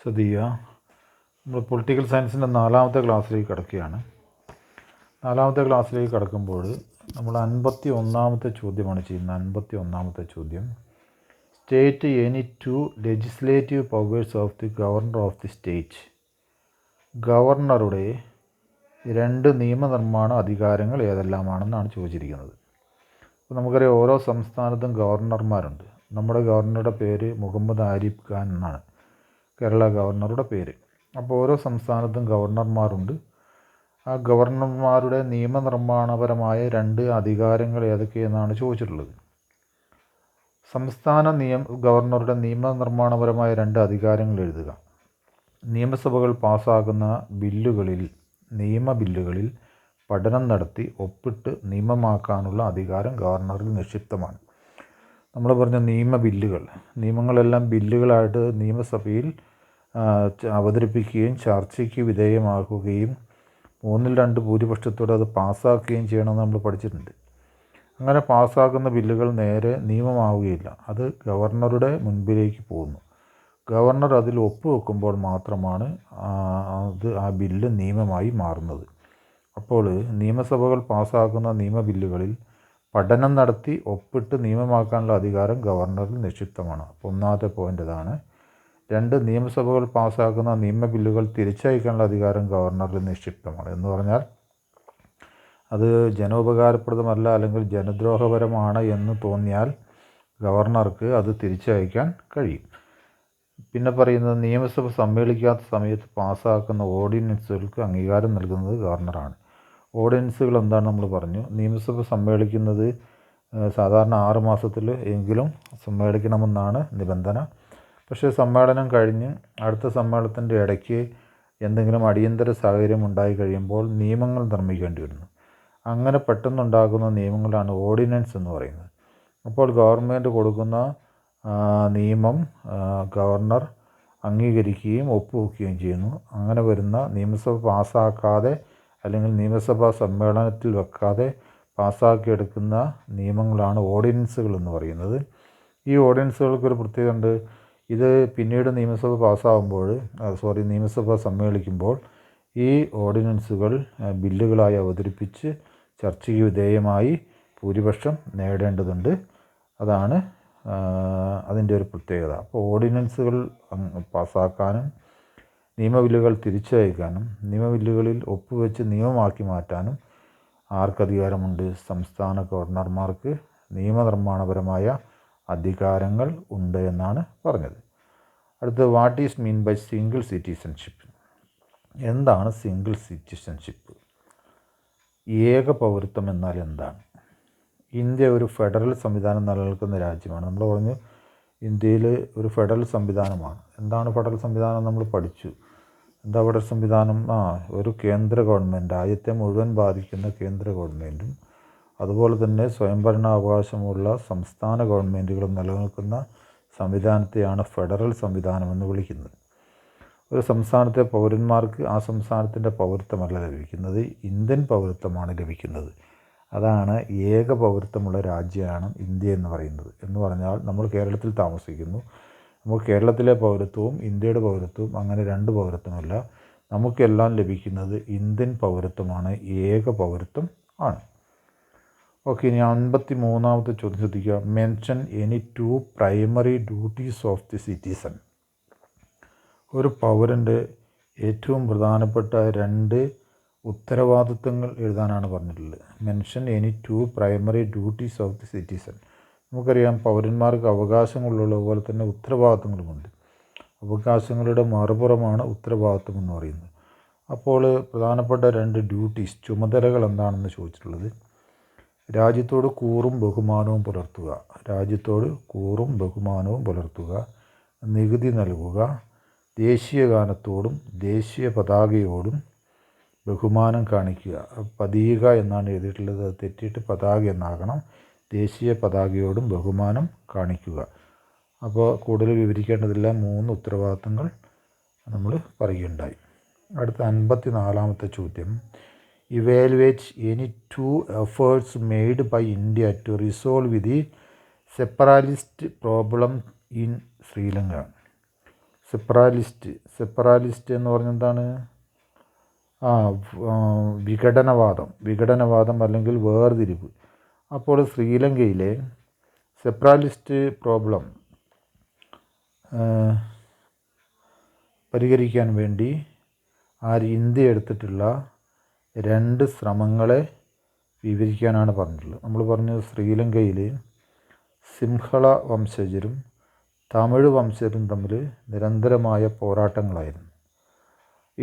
ശ്രദ്ധിക്കുക. നമ്മൾ പൊളിറ്റിക്കൽ സയൻസിൻ്റെ 4ാമത്തെ ക്ലാസ്സിലേക്ക് കിടക്കുകയാണ്. 4ാമത്തെ ക്ലാസ്സിലേക്ക് കിടക്കുമ്പോൾ നമ്മൾ 51ാമത്തെ ചോദ്യമാണ് ചെയ്യുന്നത്. 51ാമത്തെ ചോദ്യം, state any 2 legislative powers of the governor of the state. ഗവർണറുടെ 2 നിയമനിർമ്മാണ അധികാരങ്ങൾ ഏതെല്ലാമാണെന്നാണ് ചോദിച്ചിരിക്കുന്നത്. അപ്പോൾ നമുക്കറിയാം, ഓരോ സംസ്ഥാനത്തും ഗവർണർമാരുണ്ട്. നമ്മുടെ ഗവർണറുടെ പേര് മുഹമ്മദ് ആരിഫ് ഖാൻ എന്നാണ്, കേരള ഗവർണറുടെ പേര്. അപ്പോൾ ഓരോ സംസ്ഥാനത്തും ഗവർണർമാരുണ്ട്. ആ ഗവർണർമാരുടെ നിയമനിർമ്മാണപരമായ 2 അധികാരങ്ങൾ ഏതൊക്കെയെന്നാണ് ചോദിച്ചിട്ടുള്ളത്. സംസ്ഥാന ഗവർണറുടെ നിയമനിർമ്മാണപരമായ 2 അധികാരങ്ങൾ എഴുതുക. നിയമസഭകൾ പാസ്സാക്കുന്ന നിയമബില്ലുകളിൽ പഠനം നടത്തി ഒപ്പിട്ട് നിയമമാക്കാനുള്ള അധികാരം ഗവർണറിൽ നിക്ഷിപ്തമാണ്. നമ്മൾ പറഞ്ഞ നിയമങ്ങളെല്ലാം ബില്ലുകളായിട്ട് നിയമസഭയിൽ അവതരിപ്പിക്കുകയും ചർച്ചയ്ക്ക് വിധേയമാക്കുകയും 3/2 ഭൂരിപക്ഷത്തോടെ അത് പാസ്സാക്കുകയും ചെയ്യണമെന്ന് നമ്മൾ പഠിച്ചിട്ടുണ്ട്. അങ്ങനെ പാസ്സാക്കുന്ന ബില്ലുകൾ നേരെ നിയമമാവുകയില്ല, അത് ഗവർണറുടെ മുൻപിലേക്ക് പോകുന്നു. ഗവർണർ അതിൽ ഒപ്പുവെക്കുമ്പോൾ മാത്രമാണ് ആ ബില്ല് നിയമമായി മാറുന്നത്. അപ്പോൾ നിയമസഭകൾ പാസ്സാക്കുന്ന നിയമബില്ലുകളിൽ പഠനം നടത്തി ഒപ്പിട്ട് നിയമമാക്കാനുള്ള അധികാരം ഗവർണറിൽ നിക്ഷിപ്തമാണ്. അപ്പോൾ 1ാമത്തെ പോയിൻ്റ് ഇതാണ്. 2, നിയമസഭകൾ പാസ്സാക്കുന്ന നിയമബില്ലുകൾ തിരിച്ചയക്കാനുള്ള അധികാരം ഗവർണറിൽ നിക്ഷിപ്തമാണ്. എന്ന് പറഞ്ഞാൽ അത് ജനോപകാരപ്രദമല്ല അല്ലെങ്കിൽ ജനദ്രോഹപരമാണ് എന്ന് തോന്നിയാൽ ഗവർണർക്ക് അത് തിരിച്ചയക്കാൻ കഴിയും. പിന്നെ പറയുന്നത്, നിയമസഭ സമ്മേളിക്കാത്ത സമയത്ത് പാസ്സാക്കുന്ന ഓർഡിനൻസുകൾക്ക് അംഗീകാരം നൽകുന്നത് ഗവർണറാണ്. ഓർഡിനൻസുകൾ എന്താണ് നമ്മൾ പറഞ്ഞു. നിയമസഭ സമ്മേളിക്കുന്നത് സാധാരണ 6 മാസത്തിൽ എങ്കിലും സമ്മേളിക്കണമെന്നാണ് നിബന്ധന. പക്ഷേ സമ്മേളനം കഴിഞ്ഞ് അടുത്ത സമ്മേളനത്തിൻ്റെ ഇടയ്ക്ക് എന്തെങ്കിലും അടിയന്തര സാഹചര്യം ഉണ്ടായി കഴിയുമ്പോൾ നിയമങ്ങൾ നിർമ്മിക്കേണ്ടി വരുന്നു. അങ്ങനെ പെട്ടെന്നുണ്ടാകുന്ന നിയമങ്ങളാണ് ഓർഡിനൻസ് എന്ന് പറയുന്നത്. അപ്പോൾ ഗവൺമെൻറ് കൊടുക്കുന്ന നിയമം ഗവർണർ അംഗീകരിക്കുകയും ഒപ്പുവെക്കുകയും ചെയ്യുന്നു. അങ്ങനെ വരുന്ന നിയമസഭ പാസ്സാക്കാതെ അല്ലെങ്കിൽ നിയമസഭാ സമ്മേളനത്തിൽ വെക്കാതെ പാസ്സാക്കിയെടുക്കുന്ന നിയമങ്ങളാണ് ഓർഡിനൻസുകൾ എന്ന് പറയുന്നത്. ഈ ഓർഡിനൻസുകൾക്കൊരു പ്രത്യേകത ഉണ്ട്. ഇത് പിന്നീട് നിയമസഭ സമ്മേളിക്കുമ്പോൾ ഈ ഓർഡിനൻസുകൾ ബില്ലുകളായി അവതരിപ്പിച്ച് ചർച്ചയ്ക്ക് വിധേയമായി ഭൂരിപക്ഷം നേടേണ്ടതുണ്ട്. അതാണ് അതിൻ്റെ ഒരു പ്രത്യേകത. അപ്പോൾ ഓർഡിനൻസുകൾ പാസ്സാക്കാനും നിയമബില്ലുകൾ തിരിച്ചയക്കാനും നിയമബില്ലുകളിൽ ഒപ്പുവെച്ച് നിയമമാക്കി മാറ്റാനും ആർക്കധികാരമുണ്ട്? സംസ്ഥാന ഗവർണർമാർക്ക് നിയമനിർമ്മാണപരമായ അധികാരങ്ങൾ ഉണ്ട് എന്നാണ് പറഞ്ഞത്. അടുത്ത, what is mean by single citizenship? എന്താണ് സിംഗിൾ സിറ്റിസൺഷിപ്പ്? ഏക പൗരത്വം എന്നാൽ എന്താണ്? ഇന്ത്യ ഒരു ഫെഡറൽ സംവിധാനം നിലനിൽക്കുന്ന രാജ്യമാണ്. നമ്മൾ പറഞ്ഞു ഇന്ത്യയിൽ ഒരു ഫെഡറൽ സംവിധാനമാണ്. എന്താണ് ഫെഡറൽ സംവിധാനം? നമ്മൾ പഠിച്ചു. എന്താ ഫെഡറൽ സംവിധാനം? ഒരു കേന്ദ്ര ഗവൺമെൻറ്, രാജ്യത്തെ മുഴുവൻ ബാധിക്കുന്ന കേന്ദ്ര ഗവൺമെൻറ്റും അതുപോലെ തന്നെ സ്വയംഭരണാവകാശമുള്ള സംസ്ഥാന ഗവൺമെൻറ്റുകളും നിലനിൽക്കുന്ന സംവിധാനത്തെയാണ് ഫെഡറൽ സംവിധാനം എന്ന് വിളിക്കുന്നത്. ഒരു സംസ്ഥാനത്തെ പൗരന്മാർക്ക് ആ സംസ്ഥാനത്തിൻ്റെ പൗരത്വമല്ല ലഭിക്കുന്നത്, ഇന്ത്യൻ പൗരത്വമാണ് ലഭിക്കുന്നത്. അതാണ് ഏക പൗരത്വമുള്ള രാജ്യമാണ് ഇന്ത്യ എന്ന് പറയുന്നത്. എന്ന് പറഞ്ഞാൽ നമ്മൾ കേരളത്തിൽ താമസിക്കുന്നു, നമുക്ക് കേരളത്തിലെ പൗരത്വവും ഇന്ത്യയുടെ പൗരത്വവും അങ്ങനെ 2 പൗരത്വമല്ല, നമുക്കെല്ലാം ലഭിക്കുന്നത് ഇന്ത്യൻ പൗരത്വമാണ്, ഏക പൗരത്വം ആണ്. ഓക്കെ, ഇനി 53ാമത്തെ ചോദ്യം ശ്രദ്ധിക്കുക. Mention any 2 primary duties of the citizen. ഒരു പൗരൻ്റെ ഏറ്റവും പ്രധാനപ്പെട്ട 2 ഉത്തരവാദിത്വങ്ങൾ എഴുതാനാണ് പറഞ്ഞിട്ടുള്ളത്. Mention any 2 primary duties of the citizen. നമുക്കറിയാം, പൗരന്മാർക്ക് അവകാശങ്ങളുള്ള പോലെ തന്നെ ഉത്തരവാദിത്വങ്ങളുമുണ്ട്. അവകാശങ്ങളുടെ മറുപുറമാണ് ഉത്തരവാദിത്വം എന്ന് പറയുന്നത്. അപ്പോൾ പ്രധാനപ്പെട്ട 2 ഡ്യൂട്ടീസ്, ചുമതലകൾ എന്താണെന്ന് ചോദിച്ചിട്ടുള്ളത്. രാജ്യത്തോട് കൂറും ബഹുമാനവും പുലർത്തുക, നികുതി നൽകുക, ദേശീയ ഗാനത്തോടും ദേശീയ പതാകയോടും ബഹുമാനം കാണിക്കുക. പതാക എന്നാണ് എഴുതിയിട്ടുള്ളത്, അത് തെറ്റിയിട്ട് പതാക എന്നാകണം. ദേശീയ പതാകയോടും ബഹുമാനം കാണിക്കുക. അപ്പോൾ കൂടുതൽ വിവരിക്കേണ്ടതില്ല, 3 ഉത്തരവാദിത്തങ്ങൾ നമ്മൾ പറയുകയുണ്ടായി. അടുത്ത 54ാമത്തെ ചോദ്യം, evaluate any 2 efforts made by India to resolve the separatist problem in Sri Lanka. Separatist എന്ന് പറഞ്ഞാൽ എന്താണ്? വിഘടനവാദം അല്ലെങ്കിൽ വേർതിരിവ്. അപ്പോൾ ശ്രീലങ്കയിലെ സെപ്പറാലിസ്റ്റ് പ്രോബ്ലം പരിഹരിക്കാൻ വേണ്ടി ഇന്ത്യ എടുത്തിട്ടുള്ള 2 ശ്രമങ്ങളെ വിവരിക്കാനാണ് പറഞ്ഞിട്ടുള്ളത്. നമ്മൾ പറഞ്ഞത് ശ്രീലങ്കയിൽ സിംഹള വംശജരും തമിഴ് വംശജരും തമ്മിൽ നിരന്തരമായ പോരാട്ടങ്ങളായിരുന്നു.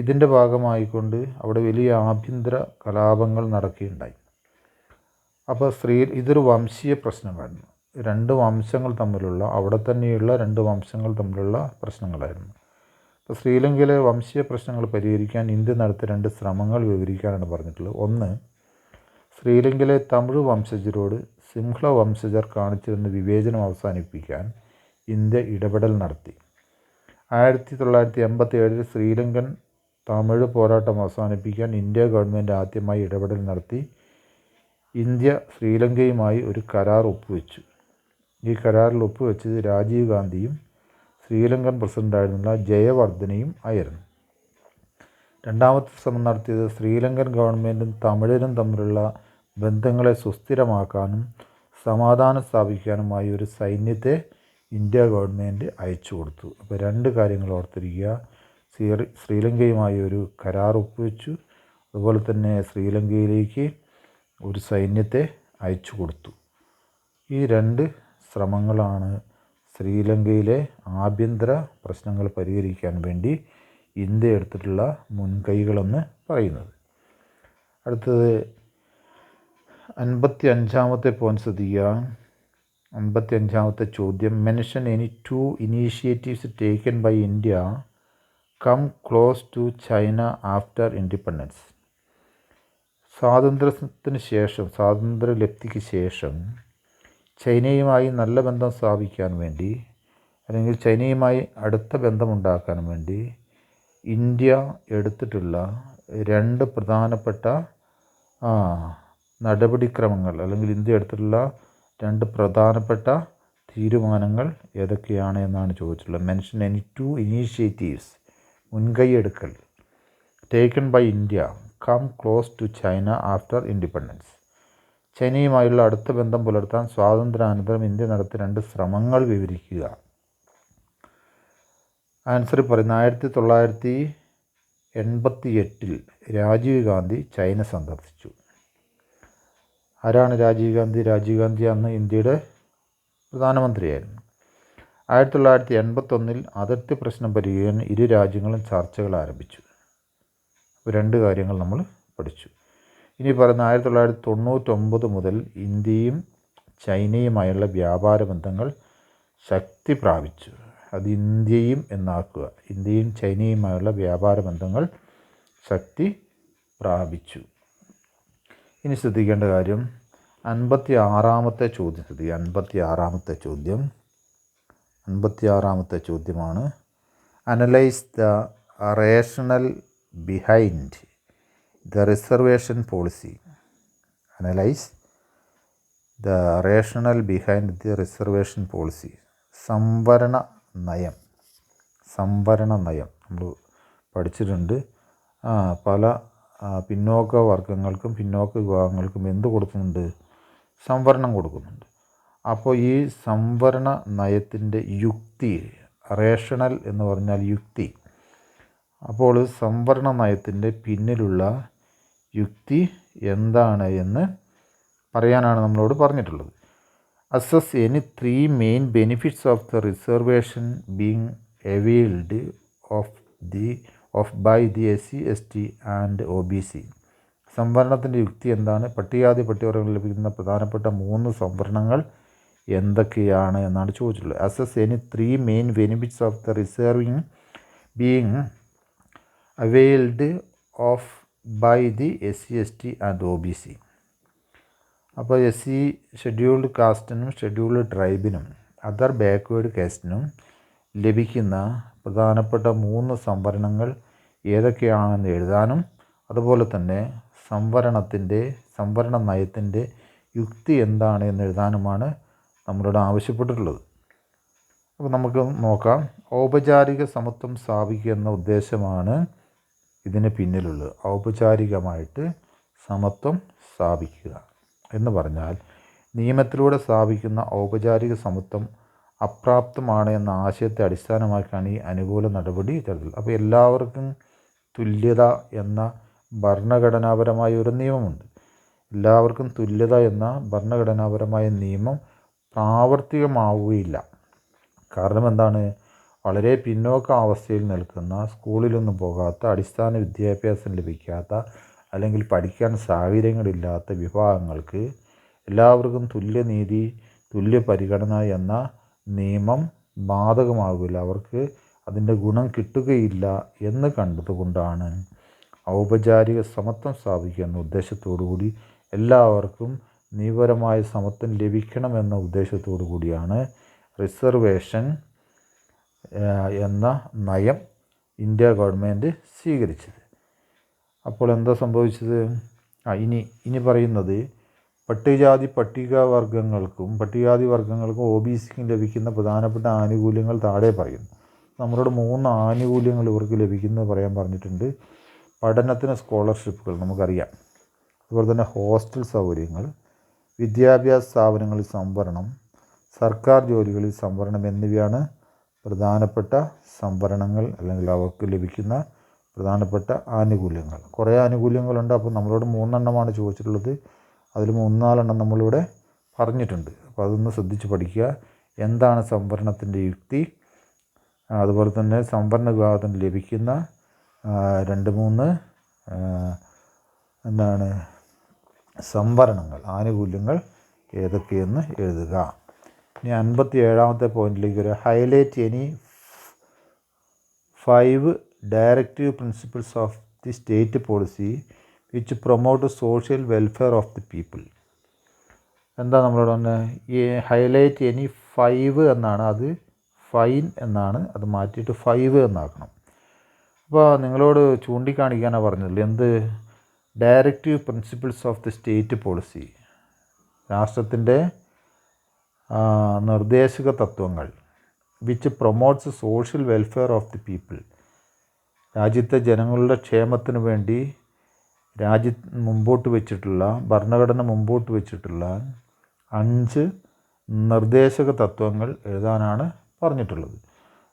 ഇതിൻ്റെ ഭാഗമായിക്കൊണ്ട് അവിടെ വലിയ ആഭ്യന്തര കലാപങ്ങൾ നടക്കുകയുണ്ടായി. അപ്പോൾ ഇതൊരു വംശീയ പ്രശ്നമായിരുന്നു. 2 വംശങ്ങൾ തമ്മിലുള്ള, അവിടെ തന്നെയുള്ള 2 വംശങ്ങൾ തമ്മിലുള്ള പ്രശ്നങ്ങളായിരുന്നു. അപ്പോൾ ശ്രീലങ്കയിലെ വംശീയ പ്രശ്നങ്ങൾ പരിഹരിക്കാൻ ഇന്ത്യ നടത്തിയ 2 ശ്രമങ്ങൾ വിവരിക്കാനാണ് പറഞ്ഞിട്ടുള്ളത്. ഒന്ന്, ശ്രീലങ്കയിലെ തമിഴ് വംശജരോട് സിംഹള വംശജർ കാണിച്ചിരുന്ന വിവേചനം അവസാനിപ്പിക്കാൻ ഇന്ത്യ ഇടപെടൽ നടത്തി. 1987 ശ്രീലങ്കൻ തമിഴ് പോരാട്ടം അവസാനിപ്പിക്കാൻ ഇന്ത്യ ഗവൺമെൻറ് ആദ്യമായി ഇടപെടൽ നടത്തി. ഇന്ത്യ ശ്രീലങ്കയുമായി ഒരു കരാർ ഒപ്പുവെച്ചു. ഈ കരാറിൽ ഒപ്പുവെച്ചത് രാജീവ് ഗാന്ധിയും ശ്രീലങ്കൻ പ്രസിഡൻ്റായിരുന്ന ജയവർദ്ധനയും ആയിരുന്നു. രണ്ടാമത്തെ ശ്രമം നടത്തിയത് ശ്രീലങ്കൻ ഗവൺമെൻറ്റും തമിഴരും തമ്മിലുള്ള ബന്ധങ്ങളെ സുസ്ഥിരമാക്കാനും സമാധാനം സ്ഥാപിക്കാനുമായി ഒരു സൈന്യത്തെ ഇന്ത്യ ഗവൺമെൻറ് അയച്ചു കൊടുത്തു. അപ്പോൾ 2 കാര്യങ്ങൾ ഓർത്തിരിക്കുക. ശ്രീലങ്കയുമായി ഒരു കരാർ ഒപ്പുവെച്ചു, അതുപോലെ തന്നെ ശ്രീലങ്കയിലേക്ക് ഒരു സൈന്യത്തെ അയച്ചു കൊടുത്തു. ഈ 2 ശ്രമങ്ങളാണ് ശ്രീലങ്കയിലെ ആഭ്യന്തര പ്രശ്നങ്ങൾ പരിഹരിക്കാൻ വേണ്ടി ഇന്ത്യ എടുത്തിട്ടുള്ള മുൻകൈകളെന്ന് പറയുന്നത്. അടുത്തത് 55-ാമത്തെ പോയിന്റ് ശ്രദ്ധിക്കുക. 55-ാമത്തെ ചോദ്യം, mention any 2 initiatives taken by India come close to China after independence. സ്വാതന്ത്ര്യലബ്ധിക്ക് ശേഷം ചൈനയുമായി നല്ല ബന്ധം സ്ഥാപിക്കാൻ വേണ്ടി, അല്ലെങ്കിൽ ചൈനയുമായി അടുത്ത ബന്ധമുണ്ടാക്കാൻ വേണ്ടി ഇന്ത്യ എടുത്തിട്ടുള്ള 2 പ്രധാനപ്പെട്ട നടപടിക്രമങ്ങൾ, അല്ലെങ്കിൽ ഇന്ത്യ എടുത്തിട്ടുള്ള 2 പ്രധാനപ്പെട്ട തീരുമാനങ്ങൾ ഏതൊക്കെയാണ് എന്നാണ് ചോദിച്ചിട്ടുള്ളത്. മെൻഷൻ എനി 2 ഇനീഷ്യേറ്റീവ്സ്, മുൻകൈയെടുക്കൽ, taken by India come close to China after independence. ചൈനയുമായുള്ള അടുത്ത ബന്ധം പുലർത്താൻ സ്വാതന്ത്ര്യാനന്തരം ഇന്ത്യ നടത്തിയ 2 ശ്രമങ്ങൾ വിവരിക്കുക. ആൻസർ പറയുന്നത് 1988 രാജീവ് ഗാന്ധി ചൈന സന്ദർശിച്ചു. ആരാണ് രാജീവ് ഗാന്ധി? രാജീവ് ഗാന്ധി അന്ന് ഇന്ത്യയുടെ പ്രധാനമന്ത്രിയായിരുന്നു. 1981 അതിർത്തി പ്രശ്നം പരിഹരിക്കാൻ 2 രാജ്യങ്ങളും ചർച്ചകൾ ആരംഭിച്ചു. 2 കാര്യങ്ങൾ നമ്മൾ പഠിച്ചു. ഇനി പറയുന്ന 1999 മുതൽ ഇന്ത്യയും ചൈനയുമായുള്ള വ്യാപാര ബന്ധങ്ങൾ ശക്തി പ്രാപിച്ചു. അത് ഇന്ത്യയും എന്നാക്കുക. ഇന്ത്യയും ചൈനയുമായുള്ള വ്യാപാര ബന്ധങ്ങൾ ശക്തി പ്രാപിച്ചു. ഇനി ശ്രദ്ധിക്കേണ്ട കാര്യം 56-ാമത്തെ ചോദ്യം ശ്രദ്ധിക്കുക. 56-ാമത്തെ ചോദ്യമാണ്, analyse the rational behind the reservation policy. Analyse the rational behind the reservation policy. സംവരണ നയം നമ്മൾ പഠിച്ചിട്ടുണ്ട്. പല പിന്നോക്ക വർഗങ്ങൾക്കും പിന്നോക്ക വിഭാഗങ്ങൾക്കും എന്ത് കൊടുക്കുന്നുണ്ട്? സംവരണം കൊടുക്കുന്നുണ്ട്. അപ്പോൾ ഈ സംവരണ നയത്തിൻ്റെ യുക്തി, റേഷണൽ എന്ന് പറഞ്ഞാൽ യുക്തി. അപ്പോൾ സംവരണ നയത്തിൻ്റെ പിന്നിലുള്ള യുക്തി എന്താണ് എന്ന് പറയാനാണ് നമ്മളോട് പറഞ്ഞിട്ടുള്ളത്. Assess any 3 main benefits of the reservation being availed by the SC, ST and OBC. സംവരണത്തിൻ്റെ യുക്തി എന്താണ്? പട്ടികജാതി പട്ടികവർഗ്ഗങ്ങൾ ലഭിക്കുന്ന പ്രധാനപ്പെട്ട 3 സംവരണങ്ങൾ എന്തൊക്കെയാണ് എന്നാണ് ചോദിച്ചിട്ടുള്ളത്. Assess any 3 main benefits of the reserving being availed by the SC, ST and OBC. അപ്പോൾ SC ഷെഡ്യൂൾഡ് കാസ്റ്റിനും ഷെഡ്യൂൾഡ് ട്രൈബിനും അതർ ബാക്ക്വേർഡ് കാസ്റ്റിനും ലഭിക്കുന്ന പ്രധാനപ്പെട്ട 3 സംവരണങ്ങൾ ഏതൊക്കെയാണെന്ന് എഴുതാനും, അതുപോലെ തന്നെ സംവരണ നയത്തിൻ്റെ യുക്തി എന്താണ് എന്ന് എഴുതാനുമാണ് നമ്മളോട് ആവശ്യപ്പെട്ടിട്ടുള്ളത്. അപ്പോൾ നമുക്ക് നോക്കാം. ഔപചാരിക സമത്വം സ്ഥാപിക്കുക എന്ന ഉദ്ദേശമാണ് ഇതിന് പിന്നിലുള്ളത്. ഔപചാരികമായിട്ട് സമത്വം സ്ഥാപിക്കുക എന്ന് പറഞ്ഞാൽ നിയമത്തിലൂടെ സ്ഥാപിക്കുന്ന ഔപചാരിക സമത്വം അപ്രാപ്തമാണ് എന്ന ആശയത്തെ അടിസ്ഥാനമാക്കിയാണ് ഈ അനുകൂല നടപടി എടുത്തത്. അപ്പോൾ എല്ലാവർക്കും തുല്യത എന്ന ഭരണഘടനാപരമായ ഒരു നിയമമുണ്ട്. എല്ലാവർക്കും തുല്യത എന്ന ഭരണഘടനാപരമായ നിയമം പ്രാവർത്തികമാവുകയില്ല. കാരണം എന്താണ്? വളരെ പിന്നോക്ക അവസ്ഥയിൽ നിൽക്കുന്ന, സ്കൂളിലൊന്നും പോകാത്ത, അടിസ്ഥാന വിദ്യാഭ്യാസം ലഭിക്കാത്ത അല്ലെങ്കിൽ പഠിക്കാൻ സാഹചര്യങ്ങളില്ലാത്ത വിഭാഗങ്ങൾക്ക് എല്ലാവർക്കും തുല്യനീതി, തുല്യ പരിഗണന എന്ന നിയമം ബാധകമാകില്ല, അവർക്ക് അതിൻ്റെ ഗുണം കിട്ടുകയില്ല എന്ന് കണ്ടതുകൊണ്ടാണ് ഔപചാരിക സമത്വം സ്ഥാപിക്കുക എന്ന ഉദ്ദേശത്തോടു കൂടി എല്ലാവർക്കും നിയമപരമായ സമത്വം ലഭിക്കണമെന്ന ഉദ്ദേശത്തോടു കൂടിയാണ് റിസർവേഷൻ എന്ന നയം ഇന്ത്യ ഗവൺമെൻറ് സ്വീകരിച്ചത്. അപ്പോൾ എന്താ സംഭവിച്ചത്? ഇനി പറയുന്നത് പട്ടികജാതി പട്ടികവർഗങ്ങൾക്കും OBCക്കും ലഭിക്കുന്ന പ്രധാനപ്പെട്ട ആനുകൂല്യങ്ങൾ താഴെ പറയുന്നു. നമ്മളോട് 3 ആനുകൂല്യങ്ങൾ ഇവർക്ക് ലഭിക്കുന്നത് പറയാൻ പറഞ്ഞിട്ടുണ്ട്. പഠനത്തിന് സ്കോളർഷിപ്പുകൾ നമുക്കറിയാം, അതുപോലെ തന്നെ ഹോസ്റ്റൽ സൗകര്യങ്ങൾ, വിദ്യാഭ്യാസ സ്ഥാപനങ്ങളിൽ സംവരണം, സർക്കാർ ജോലികളിൽ സംവരണം എന്നിവയാണ് പ്രധാനപ്പെട്ട സംവരണങ്ങൾ അല്ലെങ്കിൽ അവർക്ക് ലഭിക്കുന്ന പ്രധാനപ്പെട്ട ആനുകൂല്യങ്ങൾ. കുറേ ആനുകൂല്യങ്ങളുണ്ട്. അപ്പോൾ നമ്മളോട് 3 എണ്ണമാണ് ചോദിച്ചിട്ടുള്ളത്. അതിൽ 3-4 എണ്ണം നമ്മളിവിടെ പറഞ്ഞിട്ടുണ്ട്. അപ്പോൾ അതൊന്ന് ശ്രദ്ധിച്ച് പഠിക്കുക. എന്താണ് സംവരണത്തിൻ്റെ യുക്തി, അതുപോലെ തന്നെ സംവരണ വിഭാഗത്തിന് ലഭിക്കുന്ന 2-3 എന്താണ് സംവരണങ്ങൾ, ആനുകൂല്യങ്ങൾ ഏതൊക്കെയെന്ന് എഴുതുക. ഇനി 57ാമത്തെ പോയിന്റിലേക്ക് വരിക. Highlight any 5 directive principles of the state policy which promote social welfare of the people. എന്താ നമ്മളോട് പറഞ്ഞത്? ഈ ഹൈലൈറ്റ് എനി 5 എന്നാണ്, അത് ഫൈൻ എന്നാണ്, അത് മാറ്റിയിട്ട് 5 എന്നാക്കണം. അപ്പോൾ നിങ്ങളോട് ചൂണ്ടിക്കാണിക്കാനാണ് പറഞ്ഞത്. എന്ത്? Directive principles of the state policy, രാഷ്ട്രത്തിൻ്റെ നിർദ്ദേശക തത്വങ്ങൾ. Which promotes social welfare of the people, രാജ്യത്തെ ജനങ്ങളുടെ ക്ഷേമത്തിന് വേണ്ടി ഭരണഘടന മുമ്പോട്ട് വെച്ചിട്ടുള്ള 5 നിർദ്ദേശക തത്വങ്ങൾ എഴുതാനാണ് പറഞ്ഞിട്ടുള്ളത്.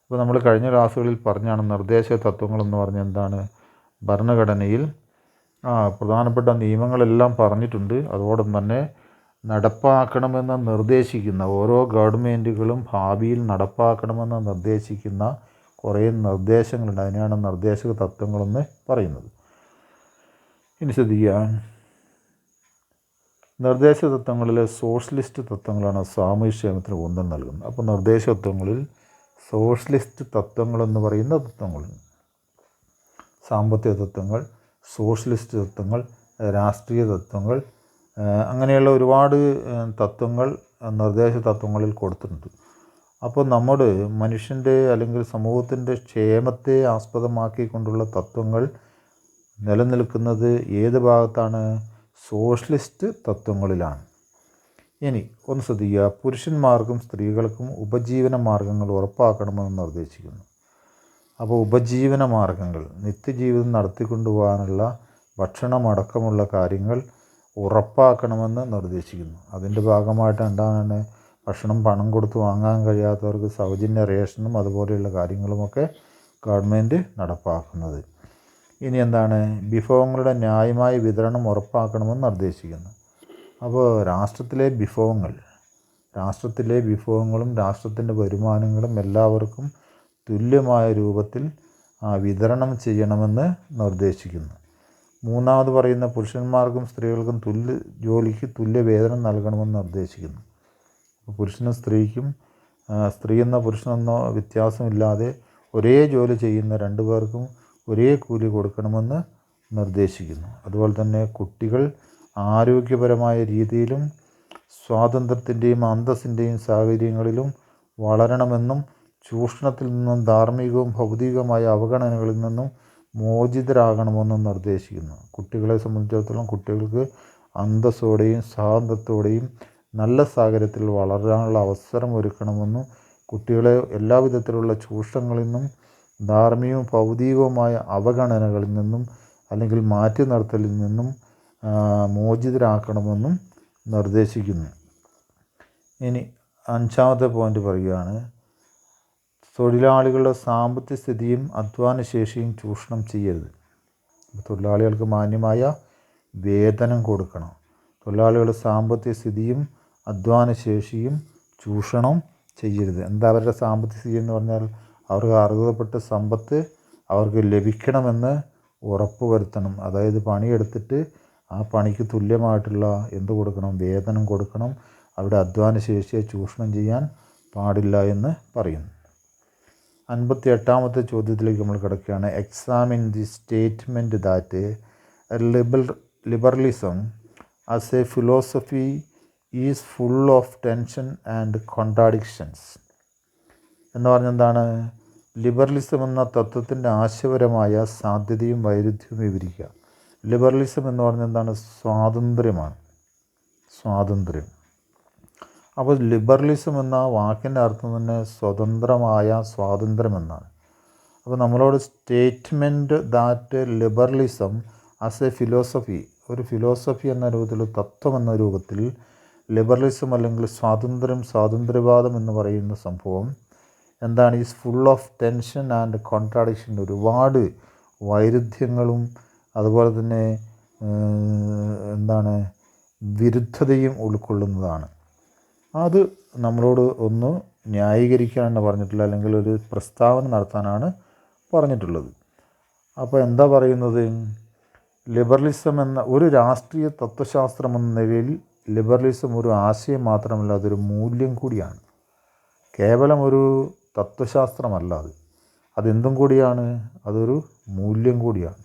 അപ്പോൾ നമ്മൾ കഴിഞ്ഞ ക്ലാസ്സുകളിൽ പറഞ്ഞാണ് നിർദ്ദേശക തത്വങ്ങളെന്ന് പറഞ്ഞാൽ എന്താണ്. ഭരണഘടനയിൽ പ്രധാനപ്പെട്ട നിയമങ്ങളെല്ലാം പറഞ്ഞിട്ടുണ്ട്. അതോടൊപ്പം തന്നെ നടപ്പാക്കണമെന്ന് നിർദ്ദേശിക്കുന്ന, ഓരോ ഗവൺമെൻറ്റുകളും ഭാവിയിൽ നടപ്പാക്കണമെന്ന് നിർദ്ദേശിക്കുന്ന കുറേ നിർദ്ദേശങ്ങളുണ്ട്. അതിനെയാണ് നിർദ്ദേശക തത്വങ്ങളെന്ന് പറയുന്നത്. ഇനി ശ്രദ്ധിക്കുക, നിർദ്ദേശക തത്വങ്ങളിൽ സോഷ്യലിസ്റ്റ് തത്വങ്ങളാണ് സാമൂഹ്യക്ഷേമത്തിന് ഊന്നൽ നൽകുന്നത്. അപ്പോൾ നിർദ്ദേശ തത്വങ്ങളിൽ സോഷ്യലിസ്റ്റ് തത്വങ്ങളെന്ന് പറയുന്ന തത്വങ്ങളുണ്ട്. സാമ്പത്തിക തത്വങ്ങൾ, സോഷ്യലിസ്റ്റ് തത്വങ്ങൾ, രാഷ്ട്രീയ തത്വങ്ങൾ, അങ്ങനെയുള്ള ഒരുപാട് തത്വങ്ങൾ നിർദ്ദേശ തത്വങ്ങളിൽ കൊടുത്തിട്ടുണ്ട്. അപ്പോൾ നമ്മുടെ മനുഷ്യൻ്റെ അല്ലെങ്കിൽ സമൂഹത്തിൻ്റെ ക്ഷേമത്തെ ആസ്പദമാക്കിക്കൊണ്ടുള്ള തത്വങ്ങൾ നിലനിൽക്കുന്നത് ഏത് ഭാഗത്താണ്? സോഷ്യലിസ്റ്റ് തത്വങ്ങളിലാണ്. ഇനി ഒന്ന് ശ്രദ്ധിക്കുക, പുരുഷന്മാർക്കും സ്ത്രീകൾക്കും ഉപജീവന മാർഗങ്ങൾ ഉറപ്പാക്കണമെന്ന് നിർദ്ദേശിക്കുന്നു. അപ്പോൾ ഉപജീവന മാർഗങ്ങൾ, നിത്യജീവിതം നടത്തിക്കൊണ്ടുപോകാനുള്ള ഭക്ഷണമടക്കമുള്ള കാര്യങ്ങൾ ഉറപ്പാക്കണമെന്ന് നിർദ്ദേശിക്കുന്നു. അതിൻ്റെ ഭാഗമായിട്ട് എന്താണ്? ഭക്ഷണം പണം കൊടുത്ത് വാങ്ങാൻ കഴിയാത്തവർക്ക് സൗജന്യ റേഷനും അതുപോലെയുള്ള കാര്യങ്ങളുമൊക്കെ ഗവൺമെൻറ് നടപ്പാക്കുന്നത്. ഇനി എന്താണ്? വിഭവങ്ങളുടെ ന്യായമായ വിതരണം ഉറപ്പാക്കണമെന്ന് നിർദ്ദേശിക്കുന്നു. അപ്പോൾ രാഷ്ട്രത്തിലെ വിഭവങ്ങളും രാഷ്ട്രത്തിൻ്റെ വരുമാനങ്ങളും എല്ലാവർക്കും തുല്യമായ രൂപത്തിൽ വിതരണം ചെയ്യണമെന്ന് നിർദ്ദേശിക്കുന്നു. 3ാമത് പറയുന്ന പുരുഷന്മാർക്കും സ്ത്രീകൾക്കും ജോലിക്ക് തുല്യ വേതനം നൽകണമെന്ന് നിർദ്ദേശിക്കുന്നു. അപ്പോൾ പുരുഷനും സ്ത്രീക്കും, സ്ത്രീ എന്നോ പുരുഷനെന്നോ വ്യത്യാസമില്ലാതെ ഒരേ ജോലി ചെയ്യുന്ന 2 പേർക്കും ഒരേ കൂലി കൊടുക്കണമെന്ന് നിർദ്ദേശിക്കുന്നു. അതുപോലെ തന്നെ കുട്ടികൾ ആരോഗ്യപരമായ രീതിയിലും സ്വാതന്ത്ര്യത്തിൻ്റെയും അന്തസ്സിൻ്റെയും സാഹചര്യങ്ങളിലും വളരണമെന്നും ചൂഷണത്തിൽ നിന്നും ധാർമ്മികവും ഭൗതികവുമായ അവഗണനകളിൽ നിന്നും മോചിതരാകണമെന്നും നിർദ്ദേശിക്കുന്നു. കുട്ടികളെ സംബന്ധിച്ചിടത്തോളം കുട്ടികൾക്ക് അന്തസ്സോടെയും സ്വാതന്ത്ര്യത്തോടെയും നല്ല സാഹചര്യത്തിൽ വളരാനുള്ള അവസരം ഒരുക്കണമെന്നും കുട്ടികളെ എല്ലാവിധത്തിലുള്ള ചൂഷണങ്ങളിൽ നിന്നും ധാർമ്മികവും ഭൗതികവുമായ അവഗണനകളിൽ നിന്നും അല്ലെങ്കിൽ മാറ്റി നിർത്തലിൽ നിന്നും മോചിതരാക്കണമെന്നും നിർദ്ദേശിക്കുന്നു. ഇനി 5ാമത്തെ പോയിൻ്റ് പറയുകയാണ്, തൊഴിലാളികളുടെ സാമ്പത്തിക സ്ഥിതിയും അധ്വാനശേഷിയും ചൂഷണം ചെയ്യരുത്. തൊഴിലാളികൾക്ക് മാന്യമായ വേതനം കൊടുക്കണം. തൊഴിലാളികളുടെ സാമ്പത്തിക സ്ഥിതിയും അധ്വാനശേഷിയും ചൂഷണം ചെയ്യരുത്. എന്താ അവരുടെ സാമ്പത്തിക സ്ഥിതി എന്ന് പറഞ്ഞാൽ അവർക്ക് അർഹതപ്പെട്ട സമ്പത്ത് അവർക്ക് ലഭിക്കണമെന്ന് ഉറപ്പ് വരുത്തണം. അതായത് പണിയെടുത്തിട്ട് ആ പണിക്ക് തുല്യമായിട്ടുള്ള എന്ത് കൊടുക്കണം? വേതനം കൊടുക്കണം. അവിടെ അധ്വാനശേഷിയെ ചൂഷണം ചെയ്യാൻ പാടില്ല എന്ന് പറയുന്നു. 58ാമത്തെ ചോദ്യത്തിലേക്ക് നമ്മൾ കിടക്കുകയാണ്. Examine the statement that liberalism as a philosophy is full of tension and contradictions എന്ന് പറഞ്ഞെന്താണ്? ലിബറലിസം എന്ന തത്വത്തിൻ്റെ ആശയപരമായ സാധ്യതയും വൈരുദ്ധ്യവും വിവരിക്കുക. ലിബറലിസം എന്ന് പറഞ്ഞാൽ എന്താണ്? സ്വാതന്ത്ര്യമാണ്. സ്വാതന്ത്ര്യം. അപ്പോൾ ലിബറലിസം എന്ന വാക്കിൻ്റെ അർത്ഥം തന്നെ സ്വതന്ത്രമായ സ്വാതന്ത്ര്യം എന്നാണ്. അപ്പോൾ നമ്മളോട് statement that liberalism as a philosophy, ഒരു ഫിലോസഫി എന്ന രൂപത്തിൽ, തത്വം എന്ന രൂപത്തിൽ ലിബറലിസം അല്ലെങ്കിൽ സ്വാതന്ത്ര്യവാദം എന്ന് പറയുന്ന സംഭവം എന്താണ്? Is full of tension and contradiction, ഒരുപാട് വൈരുദ്ധ്യങ്ങളും അതുപോലെ തന്നെ എന്താണ് വിരുദ്ധതയും ഉൾക്കൊള്ളുന്നതാണ്. അത് നമ്മളോട് ഒന്ന് ന്യായീകരിക്കാനാണ് പറഞ്ഞിട്ടുള്ളത്, അല്ലെങ്കിൽ ഒരു പ്രസ്താവന നടത്താനാണ് പറഞ്ഞിട്ടുള്ളത്. അപ്പോൾ എന്താ പറയുന്നത്? ലിബറലിസം എന്ന ഒരു രാഷ്ട്രീയ തത്വശാസ്ത്രം എന്ന നിലയിൽ ലിബറലിസം ഒരു ആശയം മാത്രമല്ല, അതൊരു മൂല്യം കൂടിയാണ്. കേവലം ഒരു തത്വശാസ്ത്രമല്ല അതെന്തും കൂടിയാണ്, അതൊരു മൂല്യം കൂടിയാണ്.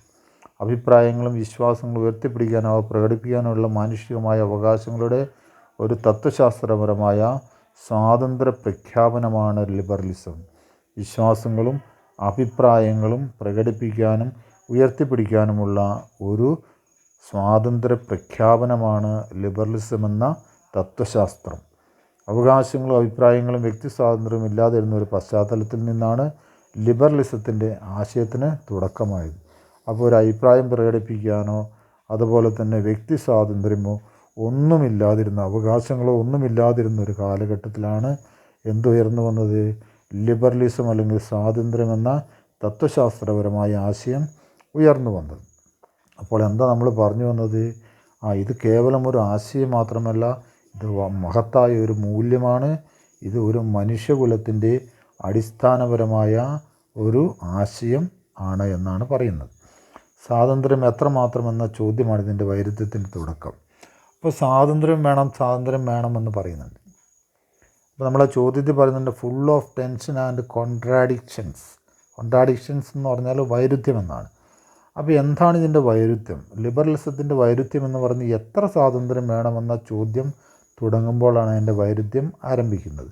അഭിപ്രായങ്ങളും വിശ്വാസങ്ങളും ഉയർത്തിപ്പിടിക്കാനോ പ്രകടിപ്പിക്കാനുള്ള മാനുഷികമായ അവകാശങ്ങളുടെ ഒരു തത്വശാസ്ത്രപരമായ സ്വാതന്ത്ര്യ പ്രഖ്യാപനമാണ് ലിബറലിസം. വിശ്വാസങ്ങളും അഭിപ്രായങ്ങളും പ്രകടിപ്പിക്കാനും ഉയർത്തിപ്പിടിക്കാനുമുള്ള ഒരു സ്വാതന്ത്ര്യ പ്രഖ്യാപനമാണ് ലിബറലിസം എന്ന തത്വശാസ്ത്രം. അവകാശങ്ങളും അഭിപ്രായങ്ങളും വ്യക്തി സ്വാതന്ത്ര്യവും ഇല്ലാതിരുന്ന ഒരു പശ്ചാത്തലത്തിൽ നിന്നാണ് ലിബറലിസത്തിൻ്റെ ആശയത്തിന് തുടക്കമായത്. അപ്പോൾ ഒരു അഭിപ്രായം പ്രകടിപ്പിക്കാനോ അതുപോലെ തന്നെ വ്യക്തി സ്വാതന്ത്ര്യമോ ഒന്നുമില്ലാതിരുന്ന, അവകാശങ്ങളോ ഒന്നുമില്ലാതിരുന്ന ഒരു കാലഘട്ടത്തിലാണ് എന്തുയർന്നു വന്നത്? ലിബറലിസം അല്ലെങ്കിൽ സ്വാതന്ത്ര്യം എന്ന തത്വശാസ്ത്രപരമായ ആശയം ഉയർന്നു വന്നത്. അപ്പോൾ എന്താ നമ്മൾ പറഞ്ഞു വന്നത്? ഇത് കേവലം ഒരു ആശയം മാത്രമല്ല, ഇത് മഹത്തായ ഒരു മൂല്യമാണ്. ഇത് ഒരു മനുഷ്യകുലത്തിൻ്റെ അടിസ്ഥാനപരമായ ഒരു ആശയം ആണ് എന്നാണ് പറയുന്നത്. സ്വാതന്ത്ര്യം എത്രമാത്രമെന്ന ചോദ്യമാണ് ഇതിൻ്റെ വൈരുദ്ധ്യത്തിൻ്റെ തുടക്കം. അപ്പോൾ സ്വാതന്ത്ര്യം വേണമെന്ന് പറയുന്നുണ്ട്. അപ്പോൾ നമ്മളെ ചോദ്യത്തിൽ പറയുന്നുണ്ട് full of tension and contradictions എന്ന് പറഞ്ഞാൽ വൈരുദ്ധ്യം എന്നാണ്. അപ്പോൾ എന്താണ് ഇതിൻ്റെ വൈരുദ്ധ്യം? ലിബറലിസത്തിൻ്റെ വൈരുദ്ധ്യം എന്ന് പറഞ്ഞ് എത്ര സ്വാതന്ത്ര്യം വേണമെന്ന ചോദ്യം തുടങ്ങുമ്പോഴാണ് അതിൻ്റെ വൈരുദ്ധ്യം ആരംഭിക്കുന്നത്.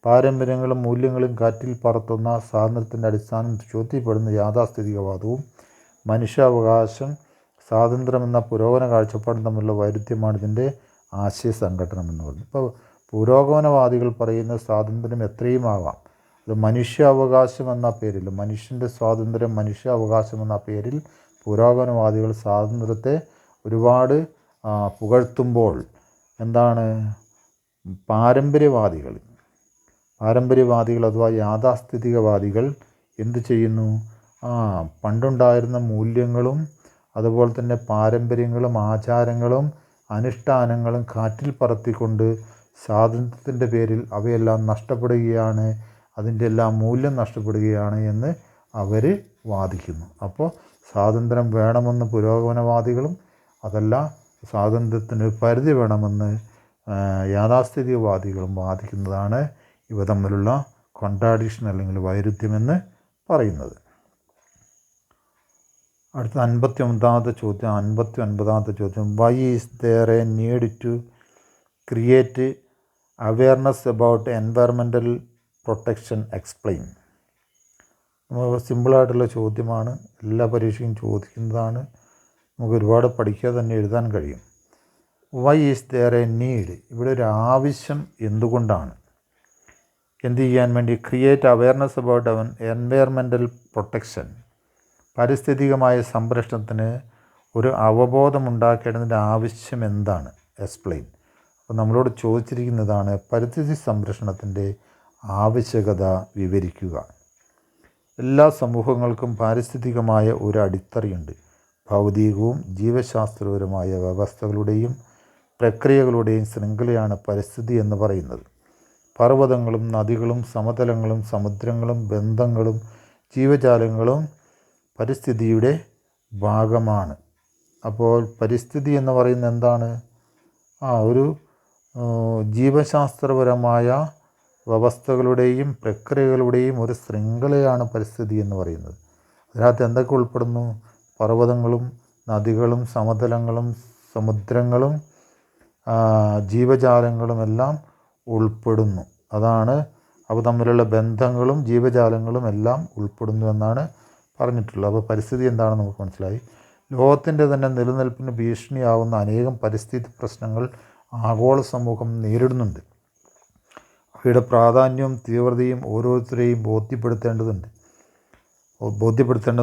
പാരമ്പര്യങ്ങളും മൂല്യങ്ങളും കാറ്റിൽ പറത്തുന്ന സ്വാതന്ത്ര്യത്തിൻ്റെ അടിസ്ഥാനം ചോദ്യപ്പെടുന്ന യാഥാസ്ഥിതികവാദവും മനുഷ്യാവകാശം സ്വാതന്ത്ര്യം എന്ന പുരോഗമന കാഴ്ചപ്പാടും തമ്മിലുള്ള വൈരുദ്ധ്യമാണ് ഇതിൻ്റെ ആശയ സംഘടനം എന്ന് പറയുന്നത്. ഇപ്പോൾ പുരോഗമനവാദികൾ പറയുന്ന സ്വാതന്ത്ര്യം എത്രയും ആവാം, അത് മനുഷ്യാവകാശം എന്ന പേരിൽ, മനുഷ്യൻ്റെ സ്വാതന്ത്ര്യം മനുഷ്യാവകാശം എന്ന പേരിൽ പുരോഗമനവാദികൾ സ്വാതന്ത്ര്യത്തെ ഒരുപാട് പുകഴ്ത്തുമ്പോൾ എന്താണ് പാരമ്പര്യവാദികൾ അഥവാ യാഥാസ്ഥിതികവാദികൾ എന്ത് ചെയ്യുന്നു? പണ്ടുണ്ടായിരുന്ന മൂല്യങ്ങളും അതുപോലെ തന്നെ പാരമ്പര്യങ്ങളും ആചാരങ്ങളും അനുഷ്ഠാനങ്ങളും കാറ്റിൽ പറത്തിക്കൊണ്ട് സ്വാതന്ത്ര്യത്തിൻ്റെ പേരിൽ അവയെല്ലാം നഷ്ടപ്പെടുകയാണ്, അതിൻ്റെ എല്ലാം മൂല്യം നഷ്ടപ്പെടുകയാണ് എന്ന് അവർ വാദിക്കുന്നു. അപ്പോൾ സ്വാതന്ത്ര്യം വേണമെന്ന് പുരോഗമനവാദികളും അതല്ല സ്വാതന്ത്ര്യത്തിന് പരിധി വേണമെന്ന് യാഥാസ്ഥിതികവാദികളും വാദിക്കുന്നതാണ് ഇവ തമ്മിലുള്ള കോൺട്രാഡിക്ഷൻ അല്ലെങ്കിൽ വൈരുദ്ധ്യമെന്ന് പറയുന്നത്. അടുത്ത 59ാമത്തെ ചോദ്യം why is there a need to create awareness about environmental protection explain. സിമ്പിളായിട്ടുള്ള ചോദ്യമാണ്, എല്ലാ പരീക്ഷയും ചോദിക്കുന്നതാണ്, നമുക്ക് ഒരുപാട് പഠിക്കാതെ തന്നെ എഴുതാൻ കഴിയും. Why is there a need, ഇവിടെ ഒരു ആവശ്യം എന്തുകൊണ്ടാണ്? എന്ത് ചെയ്യാൻ വേണ്ടി? Create awareness about environmental protection, പാരിസ്ഥിതികമായ സംരക്ഷണത്തിന് ഒരു അവബോധമുണ്ടാക്കേണ്ടതിൻ്റെ ആവശ്യം എന്താണ്? എക്സ്പ്ലെയിൻ. അപ്പോൾ നമ്മളോട് ചോദിച്ചിരിക്കുന്നതാണ് പരിസ്ഥിതി സംരക്ഷണത്തിൻ്റെ ആവശ്യകത വിവരിക്കുക. എല്ലാ സമൂഹങ്ങൾക്കും പാരിസ്ഥിതികമായ ഒരു അടിത്തറയുണ്ട്. ഭൗതികവും ജീവശാസ്ത്രപരമായ വ്യവസ്ഥകളുടെയും പ്രക്രിയകളുടെയും ശൃംഖലയാണ് പരിസ്ഥിതി എന്ന് പറയുന്നത്. പർവ്വതങ്ങളും നദികളും സമതലങ്ങളും സമുദ്രങ്ങളും ബന്ധങ്ങളും ജീവജാലങ്ങളും പരിസ്ഥിതിയുടെ ഭാഗമാണ്. അപ്പോൾ പരിസ്ഥിതി എന്ന് പറയുന്നത് എന്താണ്? ഒരു ജീവശാസ്ത്രപരമായ വ്യവസ്ഥകളുടെയും പ്രക്രിയകളുടെയും ഒരു ശൃംഖലയാണ് പരിസ്ഥിതി എന്ന് പറയുന്നത്. അതിനകത്ത് എന്തൊക്കെ ഉൾപ്പെടുന്നു? പർവ്വതങ്ങളും നദികളും സമതലങ്ങളും സമുദ്രങ്ങളും ജീവജാലങ്ങളുമെല്ലാം ഉൾപ്പെടുന്നു. അതാണ് അവ തമ്മിലുള്ള ബന്ധങ്ങളും ജീവജാലങ്ങളും എല്ലാം ഉൾപ്പെടുന്നു എന്നാണ് പറഞ്ഞിട്ടുള്ളത്. അപ്പോൾ പരിസ്ഥിതി എന്താണെന്ന് നമുക്ക് മനസ്സിലായി. ലോകത്തിൻ്റെ തന്നെ നിലനിൽപ്പിന് ഭീഷണിയാവുന്ന അനേകം പരിസ്ഥിതി പ്രശ്നങ്ങൾ ആഗോള സമൂഹം നേരിടുന്നുണ്ട്. അവയുടെ പ്രാധാന്യവും തീവ്രതയും ഓരോരുത്തരെയും ബോധ്യപ്പെടുത്തേണ്ടത്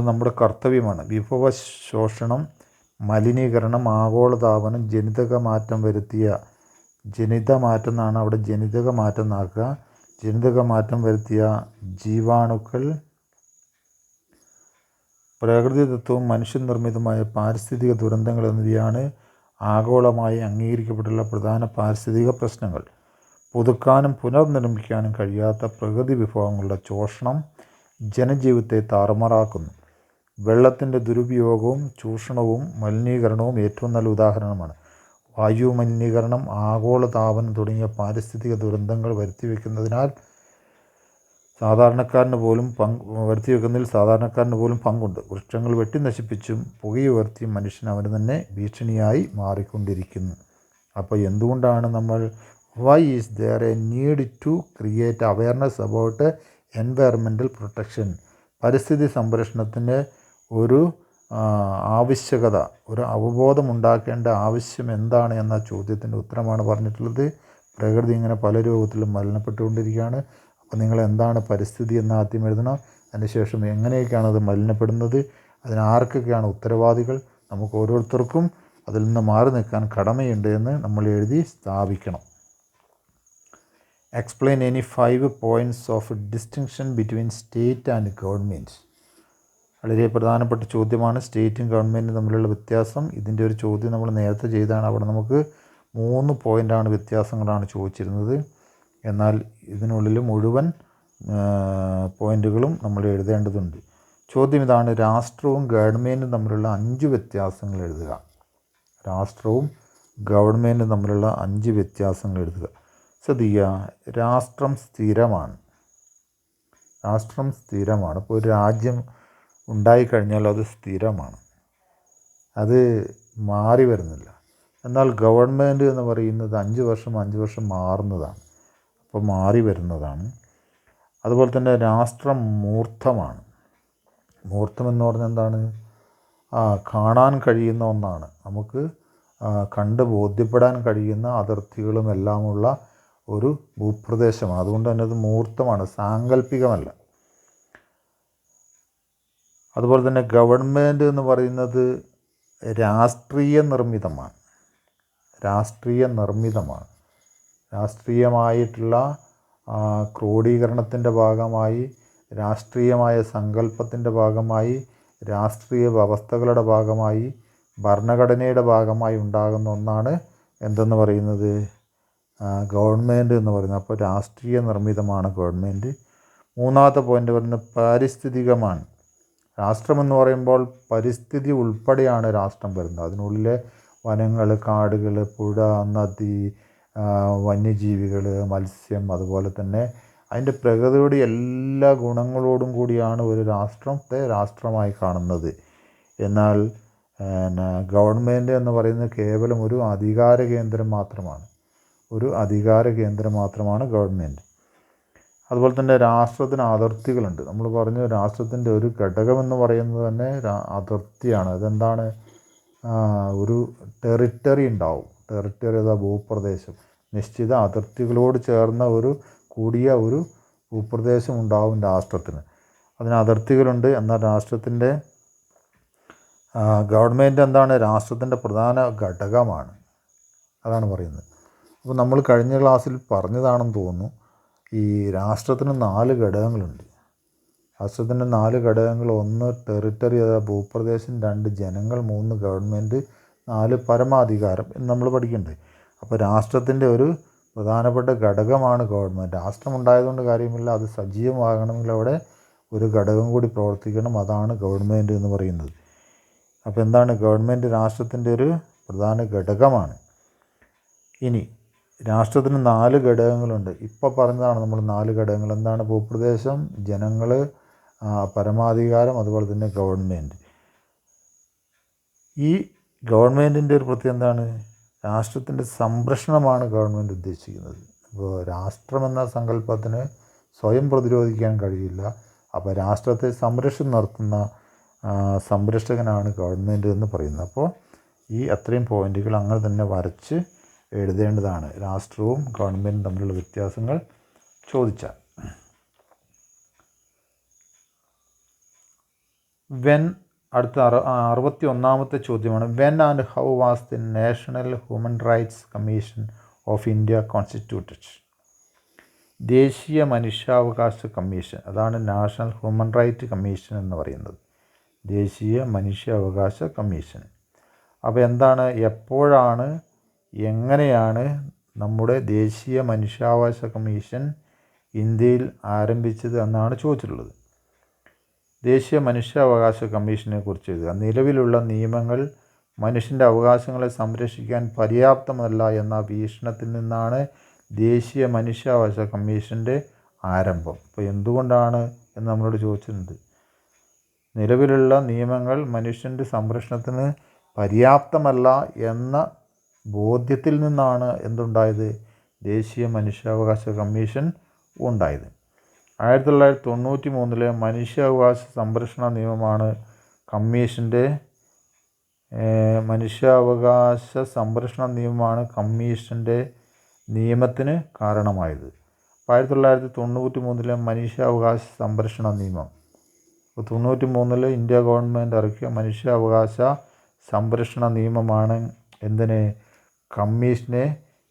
നമ്മുടെ കർത്തവ്യമാണ്. വിഭവശോഷണം, മലിനീകരണം, ആഗോളതാപനം, ജനിതക മാറ്റം വരുത്തിയ ജീവാണുക്കൾ, പ്രകൃതിദത്തവും മനുഷ്യനിർമ്മിതമായ പാരിസ്ഥിതിക ദുരന്തങ്ങൾ എന്നിവയാണ് ആഗോളമായി അംഗീകരിക്കപ്പെട്ടുള്ള പ്രധാന പാരിസ്ഥിതിക പ്രശ്നങ്ങൾ. പുതുക്കാനും പുനർനിർമ്മിക്കാനും കഴിയാത്ത പ്രകൃതി വിഭവങ്ങളുടെ ചൂഷണം ജനജീവിതത്തെ താറുമാറാക്കുന്നു. വെള്ളത്തിൻ്റെ ദുരുപയോഗവും ചൂഷണവും മലിനീകരണവും ഏറ്റവും നല്ല ഉദാഹരണമാണ്. വായു മലിനീകരണം, ആഗോളതാപനം തുടങ്ങിയ പാരിസ്ഥിതിക ദുരന്തങ്ങൾ വരുത്തിവെക്കുന്നതിൽ സാധാരണക്കാരന് പോലും പങ്കുണ്ട്. വൃക്ഷങ്ങൾ വെട്ടി നശിപ്പിച്ചും പുകയുയർത്തിയും മനുഷ്യൻ അവന് തന്നെ ഭീഷണിയായി മാറിക്കൊണ്ടിരിക്കുന്നു. അപ്പോൾ എന്തുകൊണ്ടാണ് why is there a need to create awareness about environmental protection? പരിസ്ഥിതി സംരക്ഷണത്തിന് ഒരു ആവശ്യകത, ഒരു അവബോധമുണ്ടാക്കേണ്ട ആവശ്യം എന്താണ് എന്ന ചോദ്യത്തിൻ്റെ ഉത്തരമാണ് പറഞ്ഞിട്ടുള്ളത്. പ്രകൃതി ഇങ്ങനെ പല രൂപത്തിലും മലിനപ്പെട്ടുകൊണ്ടിരിക്കുകയാണ്. അപ്പോൾ നിങ്ങൾ എന്താണ് പരിസ്ഥിതി എന്ന് ആദ്യം എഴുതണം. അതിനുശേഷം എങ്ങനെയൊക്കെയാണ് അത് മലിനപ്പെടുന്നത്, അതിനാർക്കൊക്കെയാണ് ഉത്തരവാദികൾ, നമുക്ക് ഓരോരുത്തർക്കും അതിൽ നിന്ന് മാറി നിൽക്കാൻ കടമയുണ്ട് എന്ന് നമ്മൾ എഴുതി സ്ഥാപിക്കണം. Explain any 5 points of distinction between state and government. വളരെ പ്രധാനപ്പെട്ട ചോദ്യമാണ് സ്റ്റേറ്റും ഗവൺമെൻറ്റും തമ്മിലുള്ള വ്യത്യാസം. ഇതിൻ്റെ ഒരു ചോദ്യം നമ്മൾ നേരത്തെ ചെയ്താണ്. അവിടെ നമുക്ക് 3 പോയിൻ്റാണ് വ്യത്യാസങ്ങളാണ് ചോദിച്ചിരുന്നത്. എന്നാൽ ഇതിനുള്ളിൽ മുഴുവൻ പോയിൻ്റുകളും നമ്മൾ എഴുതേണ്ടതുണ്ട്. ചോദ്യം ഇതാണ്: രാഷ്ട്രവും ഗവൺമെൻറ്റും തമ്മിലുള്ള 5 വ്യത്യാസങ്ങൾ എഴുതുക. രാഷ്ട്രവും ഗവൺമെൻറ്റും തമ്മിലുള്ള 5 വ്യത്യാസങ്ങൾ എഴുതുക. ശ്രദ്ധിക്കുക, രാഷ്ട്രം സ്ഥിരമാണ്. ഇപ്പോൾ ഒരു രാജ്യം ഉണ്ടായിക്കഴിഞ്ഞാൽ അത് സ്ഥിരമാണ്, അത് മാറി വരുന്നില്ല. എന്നാൽ ഗവൺമെൻറ് എന്ന് പറയുന്നത് 5 വർഷം മാറുന്നതാണ്, അപ്പോൾ മാറി വരുന്നതാണ്. അതുപോലെ തന്നെ രാഷ്ട്രം മൂർത്തമാണ്. മൂർത്തം എന്ന് പറഞ്ഞാൽ എന്താണ്? കാണാൻ കഴിയുന്ന ഒന്നാണ്, നമുക്ക് കണ്ട് ബോധ്യപ്പെടാൻ കഴിയുന്ന അതിർത്തികളും എല്ലാമുള്ള ഒരു ഭൂപ്രദേശമാണ്. അതുകൊണ്ട് തന്നെ അത് മൂർത്തമാണ്, സാങ്കല്പികമല്ല. അതുപോലെ തന്നെ ഗവൺമെൻറ് എന്ന് പറയുന്നത് രാഷ്ട്രീയ നിർമ്മിതമാണ്. രാഷ്ട്രീയമായിട്ടുള്ള ക്രോഡീകരണത്തിൻ്റെ ഭാഗമായി, രാഷ്ട്രീയമായ സങ്കല്പത്തിൻ്റെ ഭാഗമായി, രാഷ്ട്രീയ വ്യവസ്ഥകളുടെ ഭാഗമായി, ഭരണഘടനയുടെ ഭാഗമായി ഉണ്ടാകുന്ന ഒന്നാണ് എന്തെന്ന് പറയുന്നത്? ഗവൺമെൻറ് എന്ന് പറയുന്നത്. അപ്പോൾ രാഷ്ട്രീയ നിർമ്മിതമാണ് ഗവൺമെൻറ്. മൂന്നാമത്തെ പോയിൻ്റ് പറയുന്നത് പാരിസ്ഥിതികമാണ്. രാഷ്ട്രമെന്ന് പറയുമ്പോൾ പരിസ്ഥിതി ഉൾപ്പെടെയാണ് രാഷ്ട്രം വരുന്നത്. അതിനുള്ളിലെ വനങ്ങൾ, കാടുകൾ, പുഴ, നദി, വന്യജീവികൾ, മത്സ്യം, അതുപോലെ തന്നെ അതിൻ്റെ പ്രകൃതിയുടെ എല്ലാ ഗുണങ്ങളോടും കൂടിയാണ് ഒരു രാഷ്ട്രത്തെ രാഷ്ട്രമായി കാണുന്നത്. എന്നാൽ ഗവൺമെൻറ് എന്ന് പറയുന്നത് കേവലം ഒരു അധികാര കേന്ദ്രം മാത്രമാണ് ഗവൺമെൻറ്. അതുപോലെ തന്നെ രാഷ്ട്രത്തിന് അതിർത്തികളുണ്ട്. നമ്മൾ പറഞ്ഞു രാഷ്ട്രത്തിൻ്റെ ഒരു ഘടകമെന്ന് പറയുന്നത് തന്നെ അതിർത്തിയാണ്. അതെന്താണ്? ഒരു ടെറിട്ടറി ഉണ്ടാവും. ടെറിട്ടറി അഥവാ ഭൂപ്രദേശം നിശ്ചിത അതിർത്തികളോട് ചേർന്ന കൂടിയ ഒരു ഭൂപ്രദേശം ഉണ്ടാവും രാഷ്ട്രത്തിന്. അതിന് അതിർത്തികളുണ്ട്. എന്നാൽ രാഷ്ട്രത്തിൻ്റെ ഗവൺമെൻറ് എന്താണ്? രാഷ്ട്രത്തിൻ്റെ പ്രധാന ഘടകമാണ്. അതാണ് പറയുന്നത്. അപ്പോൾ നമ്മൾ കഴിഞ്ഞ ക്ലാസ്സിൽ പറഞ്ഞതാണെന്ന് തോന്നുന്നു, ഈ രാഷ്ട്രത്തിന് 4 ഘടകങ്ങളുണ്ട്. രാഷ്ട്രത്തിൻ്റെ 4 ഘടകങ്ങൾ: 1 ടെറിട്ടറി, അതായത് ഭൂപ്രദേശം; 2 ജനങ്ങൾ; 3 ഗവൺമെൻറ്; 4 പരമാധികാരം എന്ന് നമ്മൾ പഠിക്കുന്നുണ്ട്. അപ്പോൾ രാഷ്ട്രത്തിൻ്റെ ഒരു പ്രധാനപ്പെട്ട ഘടകമാണ് ഗവൺമെൻറ്. രാഷ്ട്രമുണ്ടായതുകൊണ്ട് കാര്യമില്ല, അത് സജീവമാകണമെങ്കിൽ അവിടെ ഒരു ഘടകം കൂടി പ്രവർത്തിക്കണം. അതാണ് ഗവൺമെൻറ് എന്ന് പറയുന്നത്. അപ്പോൾ എന്താണ്? ഗവൺമെൻറ് രാഷ്ട്രത്തിൻ്റെ ഒരു പ്രധാന ഘടകമാണ്. ഇനി രാഷ്ട്രത്തിന് 4 ഘടകങ്ങളുണ്ട്. ഇപ്പോൾ പറഞ്ഞതാണ് നമ്മൾ 4 ഘടകങ്ങൾ. എന്താണ്? ഭൂപ്രദേശം, ജനങ്ങൾ, പരമാധികാരം, അതുപോലെ തന്നെ ഗവൺമെൻറ്. ഈ ഗവൺമെൻറ്റിൻ്റെ ഒരു പ്രത്യേകത എന്താണ്? രാഷ്ട്രത്തിൻ്റെ സംരക്ഷണമാണ് ഗവൺമെൻറ് ഉദ്ദേശിക്കുന്നത്. അപ്പോൾ രാഷ്ട്രമെന്ന സങ്കല്പത്തിന് സ്വയം പ്രതിരോധിക്കാൻ കഴിയില്ല. അപ്പോൾ രാഷ്ട്രത്തെ സംരക്ഷിച്ച് നിർത്തുന്ന സംരക്ഷകനാണ് ഗവൺമെൻറ് എന്ന് പറയുന്നത്. അപ്പോൾ ഈ അത്രയും പോയിൻറ്റുകൾ അങ്ങനെ തന്നെ വരച്ച് എഴുതേണ്ടതാണ്, രാഷ്ട്രവും ഗവൺമെൻറ്റും തമ്മിലുള്ള വ്യത്യാസങ്ങൾ ചോദിച്ചാൽ. വെൻ അടുത്ത 61ാമത്തെ ചോദ്യമാണ്. When and how was the national human rights commission of India constituted? ദേശീയ മനുഷ്യാവകാശ കമ്മീഷൻ, അതാണ് നാഷണൽ ഹ്യൂമൻ റൈറ്റ് കമ്മീഷൻ എന്ന് പറയുന്നത്. ദേശീയ മനുഷ്യാവകാശ കമ്മീഷൻ. അപ്പോൾ എന്താണ്? എപ്പോഴാണ്, എങ്ങനെയാണ് നമ്മുടെ ദേശീയ മനുഷ്യാവകാശ കമ്മീഷൻ ഇന്ത്യയിൽ ആരംഭിച്ചത് എന്നാണ് ചോദിച്ചിട്ടുള്ളത്. ദേശീയ മനുഷ്യാവകാശ കമ്മീഷനെ കുറിച്ച് എഴുതുക. നിലവിലുള്ള നിയമങ്ങൾ മനുഷ്യൻ്റെ അവകാശങ്ങളെ സംരക്ഷിക്കാൻ പര്യാപ്തമല്ല എന്ന വീക്ഷണത്തിൽ നിന്നാണ് ദേശീയ മനുഷ്യാവകാശ കമ്മീഷൻ്റെ ആരംഭം. അപ്പോൾ എന്തുകൊണ്ടാണ് എന്ന് നമ്മളോട് ചോദിച്ചിട്ടുണ്ട്. നിലവിലുള്ള നിയമങ്ങൾ മനുഷ്യൻ്റെ സംരക്ഷണത്തിന് പര്യാപ്തമല്ല എന്ന ബോധ്യത്തിൽ നിന്നാണ് എന്തുണ്ടായത്? ദേശീയ മനുഷ്യാവകാശ കമ്മീഷൻ ഉണ്ടായത്. 1993 മനുഷ്യാവകാശ സംരക്ഷണ നിയമമാണ് കമ്മീഷൻ്റെ നിയമത്തിന് കാരണമായത്. 1993 മനുഷ്യാവകാശ സംരക്ഷണ നിയമം. 1993 ഇന്ത്യ ഗവൺമെൻറ് ഇറക്കിയ മനുഷ്യാവകാശ സംരക്ഷണ നിയമമാണ് എന്തിന്? കമ്മീഷനെ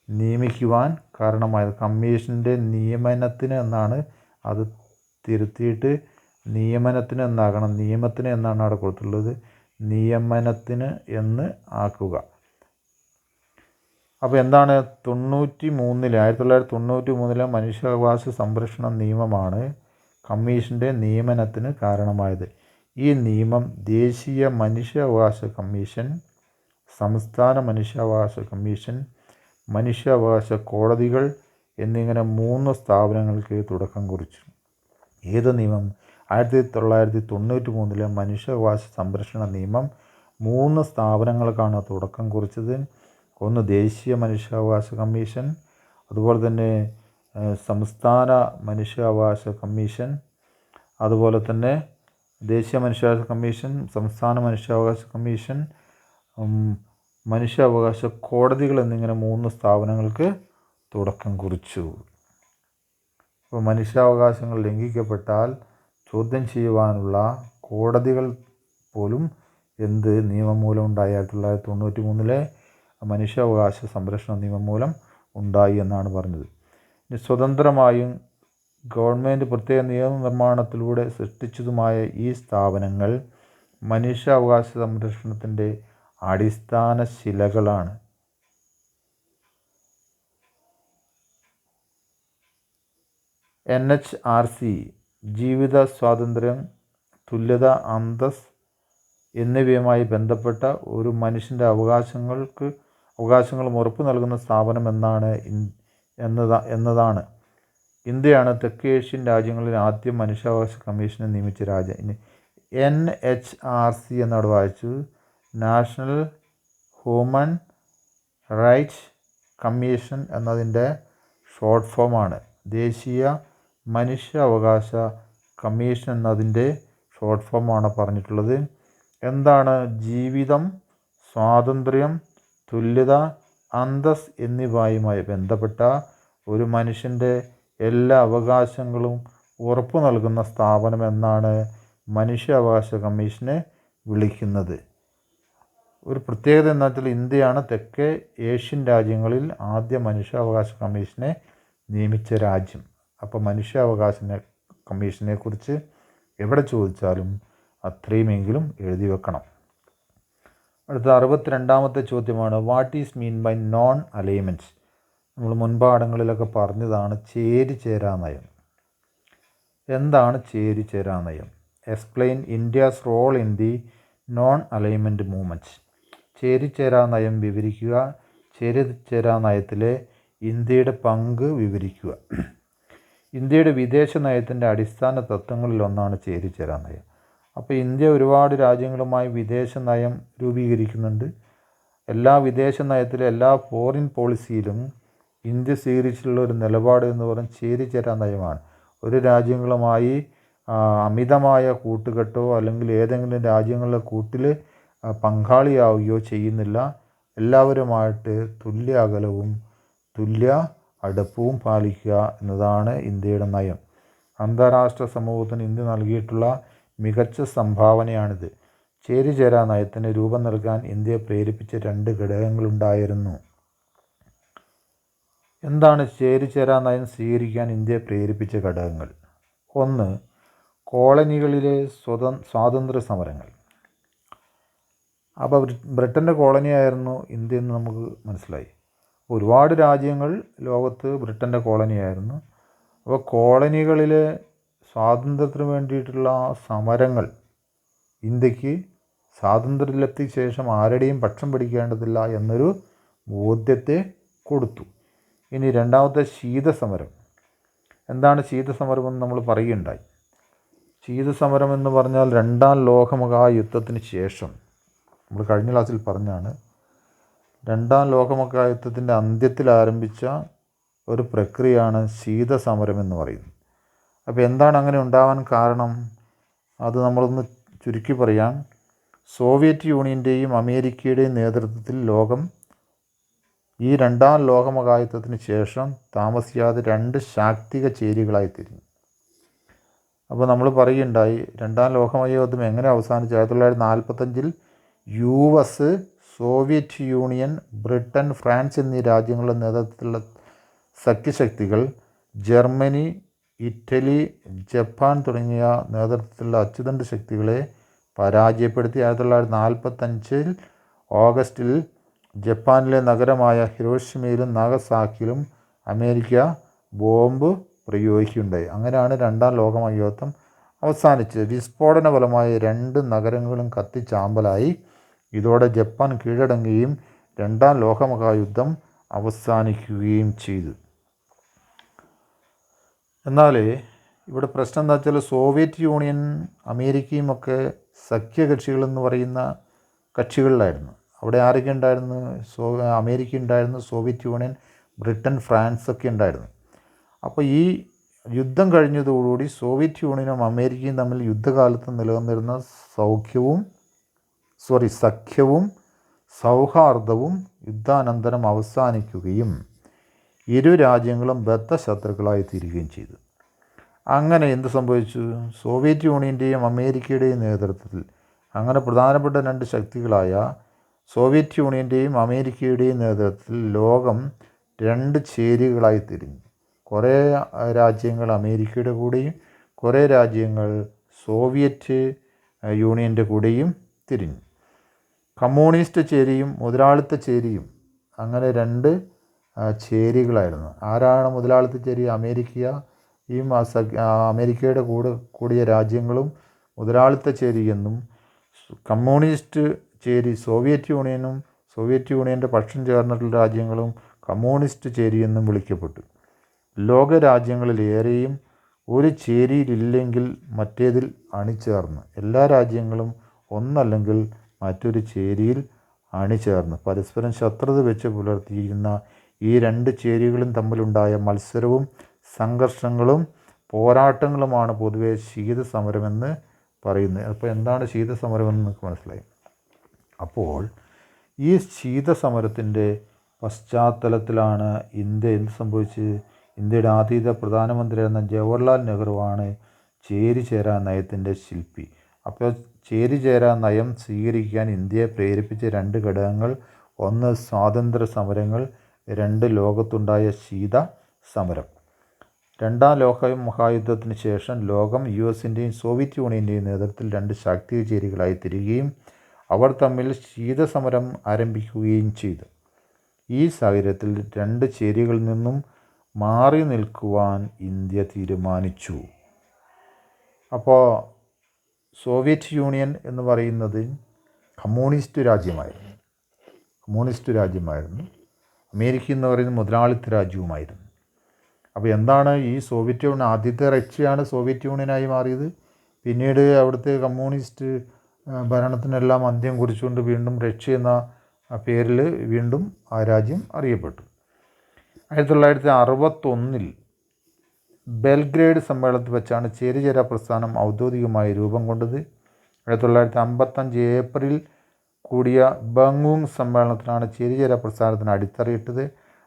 നിയമിക്കുവാൻ കാരണമായത്. കമ്മീഷൻ്റെ നിയമനത്തിന് എന്നാണ്, അത് തിരുത്തിയിട്ട് നിയമനത്തിന് എന്നാകണം. നിയമത്തിന് എന്നാണ് അവിടെ കൊടുത്തിട്ടുള്ളത്. നിയമനത്തിന് എന്ന് ആക്കുക. അപ്പോൾ എന്താണ്? 1993 മനുഷ്യാവകാശ സംരക്ഷണ നിയമമാണ് കമ്മീഷൻ്റെ നിയമനത്തിന് കാരണമായത്. ഈ നിയമം ദേശീയ മനുഷ്യാവകാശ കമ്മീഷൻ, സംസ്ഥാന മനുഷ്യാവകാശ കമ്മീഷൻ, മനുഷ്യാവകാശ കോടതികൾ എന്നിങ്ങനെ 3 സ്ഥാപനങ്ങൾക്ക് തുടക്കം കുറിച്ചു. ഏത് നിയമം? 1993 മനുഷ്യാവകാശ സംരക്ഷണ നിയമം 3 സ്ഥാപനങ്ങൾക്കാണ് തുടക്കം കുറിച്ചത്. ഒന്ന് ദേശീയ മനുഷ്യാവകാശ കമ്മീഷൻ, അതുപോലെ തന്നെ സംസ്ഥാന മനുഷ്യാവകാശ കമ്മീഷൻ, അതുപോലെ തന്നെ ദേശീയ മനുഷ്യാവകാശ കമ്മീഷൻ, സംസ്ഥാന മനുഷ്യാവകാശ കമ്മീഷൻ, മനുഷ്യാവകാശ കോടതികൾ എന്നിങ്ങനെ 3 സ്ഥാപനങ്ങൾക്ക് തുടക്കം കുറിച്ചു. അപ്പോൾ മനുഷ്യാവകാശങ്ങൾ ലംഘിക്കപ്പെട്ടാൽ ചോദ്യം ചെയ്യുവാനുള്ള കോടതികൾ പോലും നിയമം മൂലം ഉണ്ടായി. 1993 മനുഷ്യാവകാശ സംരക്ഷണ നിയമം മൂലം ഉണ്ടായി എന്നാണ് പറഞ്ഞത്. ഇനി സ്വതന്ത്രമായും ഗവൺമെൻറ് പ്രത്യേക നിയമനിർമ്മാണത്തിലൂടെ സൃഷ്ടിച്ചതുമായ ഈ സ്ഥാപനങ്ങൾ മനുഷ്യാവകാശ സംരക്ഷണത്തിൻ്റെ അടിസ്ഥാന ശിലകളാണ്. NHRC ജീവിത സ്വാതന്ത്ര്യം, തുല്യത, അന്തസ്സ് എന്നിവയുമായി ബന്ധപ്പെട്ട ഒരു മനുഷ്യൻ്റെ അവകാശങ്ങളും ഉറപ്പു നൽകുന്ന സ്ഥാപനം എന്നതാണ്. ഇന്ത്യയാണ് തെക്കേ ഏഷ്യൻ രാജ്യങ്ങളിൽ ആദ്യം മനുഷ്യാവകാശ കമ്മീഷനെ നിയമിച്ച രാജ്യം. NHRC എന്നവിടെ വായിച്ചു, നാഷണൽ ഹ്യൂമൻ റൈറ്റ്സ് കമ്മീഷൻ എന്നതിൻ്റെ ഷോർട്ട് ഫോമാണ്. ദേശീയ മനുഷ്യാവകാശ കമ്മീഷൻ എന്നതിൻ്റെ ഷോർട്ട് ഫോമാണ് പറഞ്ഞിട്ടുള്ളത്. എന്താണ്? ജീവിതം, സ്വാതന്ത്ര്യം, തുല്യത, അന്തസ്സ് എന്നിവയുമായി ബന്ധപ്പെട്ട ഒരു മനുഷ്യൻ്റെ എല്ലാ അവകാശങ്ങളും ഉറപ്പു നൽകുന്ന സ്ഥാപനം എന്നാണ് മനുഷ്യാവകാശ കമ്മീഷനെ വിളിക്കുന്നത്. ഒരു പ്രത്യേകത എന്ന് വെച്ചാൽ ഇന്ത്യയാണ് തെക്കേ ഏഷ്യൻ രാജ്യങ്ങളിൽ ആദ്യ മനുഷ്യാവകാശ കമ്മീഷനെ നിയമിച്ച രാജ്യം. അപ്പോൾ മനുഷ്യാവകാശ കമ്മീഷനെക്കുറിച്ച് എവിടെ ചോദിച്ചാലും അത്രയുമെങ്കിലും എഴുതി വെക്കണം. അടുത്ത 62ാമത്തെ ചോദ്യമാണ്, what is mean by non alignment? നമ്മൾ മുൻപാഠങ്ങളിലൊക്കെ പറഞ്ഞതാണ് ചേരിചേരാ നയം. എന്താണ് ചേരിചേരാ നയം? Explain India's role in the non alignment movement. ചേരിചേരാ നയം വിവരിക്കുക. ചേരിചേരാ നയത്തിലെ ഇന്ത്യയുടെ പങ്ക് വിവരിക്കുക. ഇന്ത്യയുടെ വിദേശ നയത്തിൻ്റെ അടിസ്ഥാന തത്വങ്ങളിലൊന്നാണ് ചേരിചേരാ നയം. അപ്പോൾ ഇന്ത്യ ഒരുപാട് രാജ്യങ്ങളുമായി വിദേശ നയം രൂപീകരിക്കുന്നുണ്ട്. എല്ലാ വിദേശ നയത്തിലെ എല്ലാ ഫോറിൻ പോളിസിയിലും ഇന്ത്യ സ്വീകരിച്ചിട്ടുള്ള ഒരു നിലപാട് എന്ന് പറയുന്നത് ചേരിചേരാ നയമാണ്. ഒരു രാജ്യങ്ങളുമായി അമിതമായ കൂട്ടുകെട്ടോ അല്ലെങ്കിൽ ഏതെങ്കിലും രാജ്യങ്ങളുടെ കൂട്ടിൽ പങ്കാളിയാവുകയോ ചെയ്യുന്നില്ല. എല്ലാവരുമായിട്ട് തുല്യ അകലവും തുല്യ അടുപ്പവും പാലിക്കുക എന്നതാണ് ഇന്ത്യയുടെ നയം. അന്താരാഷ്ട്ര സമൂഹത്തിന് ഇന്ത്യ നൽകിയിട്ടുള്ള മികച്ച സംഭാവനയാണിത്. ചേരിചേരാ നയത്തിന് രൂപം നൽകാൻ ഇന്ത്യയെ പ്രേരിപ്പിച്ച 2 ഘടകങ്ങളുണ്ടായിരുന്നു. എന്താണ് ചേരിചേരാ നയം സ്വീകരിക്കാൻ ഇന്ത്യയെ പ്രേരിപ്പിച്ച ഘടകങ്ങൾ? 1. കോളനികളിലെ സ്വാതന്ത്ര്യ സമരങ്ങൾ. അപ്പോൾ ബ്രിട്ടൻ്റെ കോളനിയായിരുന്നു ഇന്ത്യ എന്ന് നമുക്ക് മനസ്സിലായി. ഒരുപാട് രാജ്യങ്ങൾ ലോകത്ത് ബ്രിട്ടൻ്റെ കോളനിയായിരുന്നു. അപ്പോൾ കോളനികളിലെ സ്വാതന്ത്ര്യത്തിന് വേണ്ടിയിട്ടുള്ള സമരങ്ങൾ ഇന്ത്യക്ക് സ്വാതന്ത്ര്യലബ്ധിക്ക് ശേഷം ആരുടെയും പക്ഷം പിടിക്കേണ്ടതില്ല എന്നൊരു ബോധ്യത്തെ കൊടുത്തു. ഇനി 2ാമത്തെ ശീതസമരം. എന്താണ് ശീതസമരമെന്ന് നമ്മൾ പറയുകയുണ്ടായി. ശീതസമരം എന്ന് പറഞ്ഞാൽ 2ാം ലോകമഹായുദ്ധത്തിന് ശേഷം, നമ്മൾ കഴിഞ്ഞ ക്ലാസ്സിൽ പറഞ്ഞാണ്, 2ാം ലോകമഹായുദ്ധത്തിൻ്റെ അന്ത്യത്തിൽ ആരംഭിച്ച ഒരു പ്രക്രിയയാണ് ശീതസമരം എന്ന് പറയുന്നത്. അപ്പോൾ എന്താണ് അങ്ങനെ ഉണ്ടാവാൻ കാരണം? അത് നമ്മളൊന്ന് ചുരുക്കി പറയാം. സോവിയറ്റ് യൂണിയൻ്റെയും അമേരിക്കയുടെയും നേതൃത്വത്തിൽ ലോകം ഈ 2ാം ലോകമഹായുദ്ധത്തിന് ശേഷം താമസിയാതെ 2 ശാക്തിക ചേരികളായി തിരിഞ്ഞു. അപ്പോൾ നമ്മൾ പറയുകയുണ്ടായി 2ാം ലോകമഹായുദ്ധം എങ്ങനെ അവസാനിച്ചു? 1945 US, Soviet union, Britain, France എന്നീ രാജ്യങ്ങളുടെ നേതൃത്വത്തിലുള്ള സഖ്യശക്തികൾ ജർമ്മനി, ഇറ്റലി, ജപ്പാൻ തുടങ്ങിയ നേതൃത്വത്തിലുള്ള അച്ചുതണ്ട് ശക്തികളെ പരാജയപ്പെടുത്തി 1945 ഓഗസ്റ്റിൽ ജപ്പാനിലെ നഗരമായ ഹിരോഷിമയിലും നാഗസാക്കിയിലും അമേരിക്ക ബോംബ് പ്രയോഗിക്കുകയുണ്ടായി. അങ്ങനെയാണ് 2ാം ലോകമഹായുദ്ധം അവസാനിച്ചത്. വിസ്ഫോടന ഫലമായി 2 നഗരങ്ങളും കത്തിച്ചാമ്പലായി. ഇതോടെ ജപ്പാൻ കീഴടങ്ങുകയും 2ാം ലോകമഹായുദ്ധം അവസാനിക്കുകയും ചെയ്തു. എന്നാൽ ഇവിടെ പ്രശ്നം എന്താ വെച്ചാൽ സോവിയറ്റ് യൂണിയൻ അമേരിക്കയും ഒക്കെ സഖ്യകക്ഷികളെന്ന് പറയുന്ന കക്ഷികളിലായിരുന്നു. അവിടെ ആരൊക്കെ ഉണ്ടായിരുന്നു? അമേരിക്ക ഉണ്ടായിരുന്നു, സോവിയറ്റ് യൂണിയൻ, ബ്രിട്ടൻ, ഫ്രാൻസ് ഒക്കെ ഉണ്ടായിരുന്നു. അപ്പോൾ ഈ യുദ്ധം കഴിഞ്ഞതോടുകൂടി സോവിയറ്റ് യൂണിയനും അമേരിക്കയും തമ്മിൽ യുദ്ധകാലത്ത് നിലനിന്നിരുന്ന സഖ്യവും സൗഹാർദ്ദവും യുദ്ധാനന്തരം അവസാനിക്കുകയും ഇരു രാജ്യങ്ങളും ബദ്ധശത്രുക്കളായി തീരുകയും ചെയ്തു. അങ്ങനെ എന്ത് സംഭവിച്ചു? സോവിയറ്റ് യൂണിയൻ്റെയും അമേരിക്കയുടെയും നേതൃത്വത്തിൽ അങ്ങനെ പ്രധാനപ്പെട്ട 2 ശക്തികളായ സോവിയറ്റ് യൂണിയൻ്റെയും അമേരിക്കയുടെയും നേതൃത്വത്തിൽ ലോകം 2 ചേരികളായി തിരിഞ്ഞു. കുറേ രാജ്യങ്ങൾ അമേരിക്കയുടെ കൂടെയും കുറേ രാജ്യങ്ങൾ സോവിയറ്റ് യൂണിയൻ്റെ കൂടെയും തിരിഞ്ഞു. കമ്മ്യൂണിസ്റ്റ് ചേരിയും മുതലാളിത്ത ചേരിയും അങ്ങനെ 2 ചേരികളായിരുന്നു. ആരാണ് മുതലാളിത്ത ചേരി? അമേരിക്കയും അമേരിക്കയുടെ കൂടിയ രാജ്യങ്ങളും മുതലാളിത്ത ചേരി എന്നും, കമ്മ്യൂണിസ്റ്റ് ചേരി സോവിയറ്റ് യൂണിയനും സോവിയറ്റ് യൂണിയൻ്റെ പക്ഷം ചേർന്നിട്ടുള്ള രാജ്യങ്ങളും കമ്മ്യൂണിസ്റ്റ് ചേരി എന്നും വിളിക്കപ്പെട്ടു. ലോകരാജ്യങ്ങളിലേറെയും ഒരു ചേരിയിലില്ലെങ്കിൽ മറ്റേതിൽ അണിചേർന്ന് എല്ലാ രാജ്യങ്ങളും ഒന്നല്ലെങ്കിൽ മറ്റൊരു ചേരിയിൽ അണിചേർന്ന് പരസ്പരം ശത്രുത വെച്ച് പുലർത്തിയിരുന്ന ഈ 2 ചേരികളും തമ്മിലുണ്ടായ മത്സരവും സംഘർഷങ്ങളും പോരാട്ടങ്ങളുമാണ് പൊതുവെ ശീതസമരമെന്ന് പറയുന്നത്. അപ്പോൾ എന്താണ് ശീതസമരമെന്ന് നിങ്ങൾക്ക് മനസ്സിലായി. അപ്പോൾ ഈ ശീതസമരത്തിൻ്റെ പശ്ചാത്തലത്തിലാണ് ഇന്ത്യ എന്ത് സംഭവിച്ചത്? ഇന്ത്യയുടെ ആദ്യത്തെ പ്രധാനമന്ത്രിയായിരുന്ന ജവഹർലാൽ നെഹ്റുവാണ് ചേരിചേരാ നയത്തിൻ്റെ ശില്പി. അപ്പോൾ ചേരിചേരാ നയം സ്വീകരിക്കാൻ ഇന്ത്യയെ പ്രേരിപ്പിച്ച 2 ഘടകങ്ങൾ: ഒന്ന് സ്വാതന്ത്ര്യ സമരങ്ങൾ, 2 ലോകത്തുണ്ടായ ശീത സമരം. രണ്ടാം ലോക മഹായുദ്ധത്തിന് ശേഷം ലോകം US-ൻ്റെയും സോവിയറ്റ് യൂണിയൻ്റെയും നേതൃത്വത്തിൽ 2 ശാക്തിക ചേരികളായി തിരിയുകയും അവർ തമ്മിൽ ശീതസമരം ആരംഭിക്കുകയും ചെയ്തു. ഈ സാഹചര്യത്തിൽ 2 ചേരികളിൽ നിന്നും മാറി നിൽക്കുവാൻ ഇന്ത്യ തീരുമാനിച്ചു. അപ്പോൾ സോവിയറ്റ് യൂണിയൻ എന്ന് പറയുന്നത് കമ്മ്യൂണിസ്റ്റ് രാജ്യമായിരുന്നു. അമേരിക്ക എന്ന് പറയുന്നത് മുതലാളിത്ത രാജ്യവുമായിരുന്നു. അപ്പോൾ എന്താണ് ഈ സോവിയറ്റ് യൂണിയൻ? ആദ്യത്തെ റഷ്യയാണ് സോവിയറ്റ് യൂണിയനായി മാറിയത്. പിന്നീട് അവിടുത്തെ കമ്മ്യൂണിസ്റ്റ് ഭരണത്തിനെല്ലാം അന്ത്യം കുറിച്ചുകൊണ്ട് വീണ്ടും റഷ്യ എന്ന പേരിൽ വീണ്ടും ആ രാജ്യം അറിയപ്പെട്ടു. 1961 ബെൽഗ്രേഡ് സമ്മേളനത്തിൽ വെച്ചാണ് ചേരിചേരാ പ്രസ്ഥാനം ഔദ്യോഗികമായി രൂപം കൊണ്ടത്. 1955 ഏപ്രിൽ കൂടിയ ബംഗൂങ് സമ്മേളനത്തിലാണ് ചേരിചേരാ പ്രസ്ഥാനത്തിന് അടിത്തറയിട്ടത്.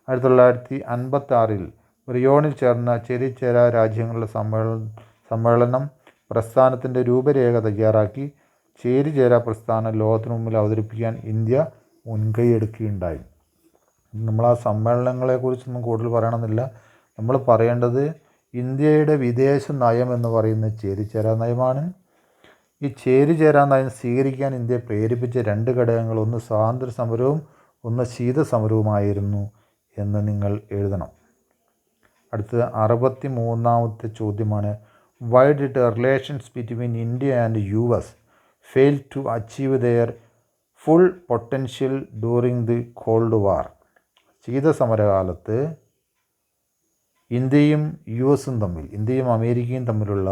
1956 റിയോണിൽ ചേർന്ന ചേരിചേരാ രാജ്യങ്ങളുടെ സമ്മേളനം പ്രസ്ഥാനത്തിൻ്റെ രൂപരേഖ തയ്യാറാക്കി. ചേരിചേരാ പ്രസ്ഥാനം ലോകത്തിനു മുമ്പിൽ അവതരിപ്പിക്കാൻ ഇന്ത്യ മുൻകൈയെടുക്കുകയുണ്ടായി. നമ്മൾ ആ സമ്മേളനങ്ങളെക്കുറിച്ചൊന്നും കൂടുതൽ പറയണമെന്നില്ല. നമ്മൾ പറയേണ്ടത് ഇന്ത്യയുടെ വിദേശ നയം എന്ന് പറയുന്നത് ചേരിചേരാ നയമാണ്. ഈ ചേരിചേരാ നയം സ്വീകരിക്കാൻ ഇന്ത്യയെ പ്രേരിപ്പിച്ച 2 ഘടകങ്ങൾ: ഒന്ന് സ്വാതന്ത്ര്യ സമരവും ഒന്ന് ശീതസമരവുമായിരുന്നു എന്ന് നിങ്ങൾ എഴുതണം. അടുത്ത 63ാമത്തെ ചോദ്യമാണ്: why did relations between India and US fail to achieve their full potential during the cold war? ശീതസമരകാലത്ത് ഇന്ത്യയും അമേരിക്കയും തമ്മിലുള്ള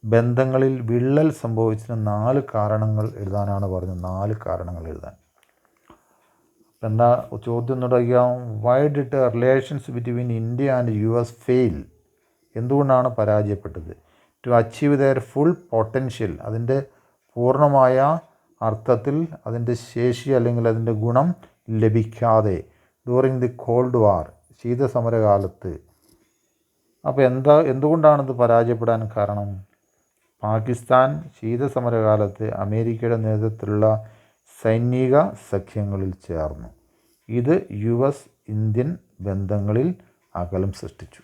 ബന്ധങ്ങളിൽ വിള്ളൽ സംഭവിച്ചതിന് 4 കാരണങ്ങൾ എഴുതാനാണ് പറഞ്ഞത്. 4 കാരണങ്ങൾ എഴുതാൻ. എന്താ ചോദ്യം തുടങ്ങിയ why did relations between India and US fail? എന്തുകൊണ്ടാണ് പരാജയപ്പെട്ടത്? To achieve their full potential, അതിൻ്റെ പൂർണ്ണമായ അർത്ഥത്തിൽ അതിൻ്റെ ശേഷി അല്ലെങ്കിൽ അതിൻ്റെ ഗുണം ലഭിക്കാതെ. ഡ്യൂറിങ് ദി കോൾഡ് വാർ, ശീതസമരകാലത്ത്. അപ്പോൾ എന്തുകൊണ്ടാണിത് പരാജയപ്പെടാൻ കാരണം? പാകിസ്ഥാൻ ശീതസമരകാലത്ത് അമേരിക്കയുടെ നേതൃത്വത്തിലുള്ള സൈനിക സഖ്യങ്ങളിൽ ചേർന്നു. ഇത് US-ഇന്ത്യൻ ബന്ധങ്ങളിൽ അകലം സൃഷ്ടിച്ചു.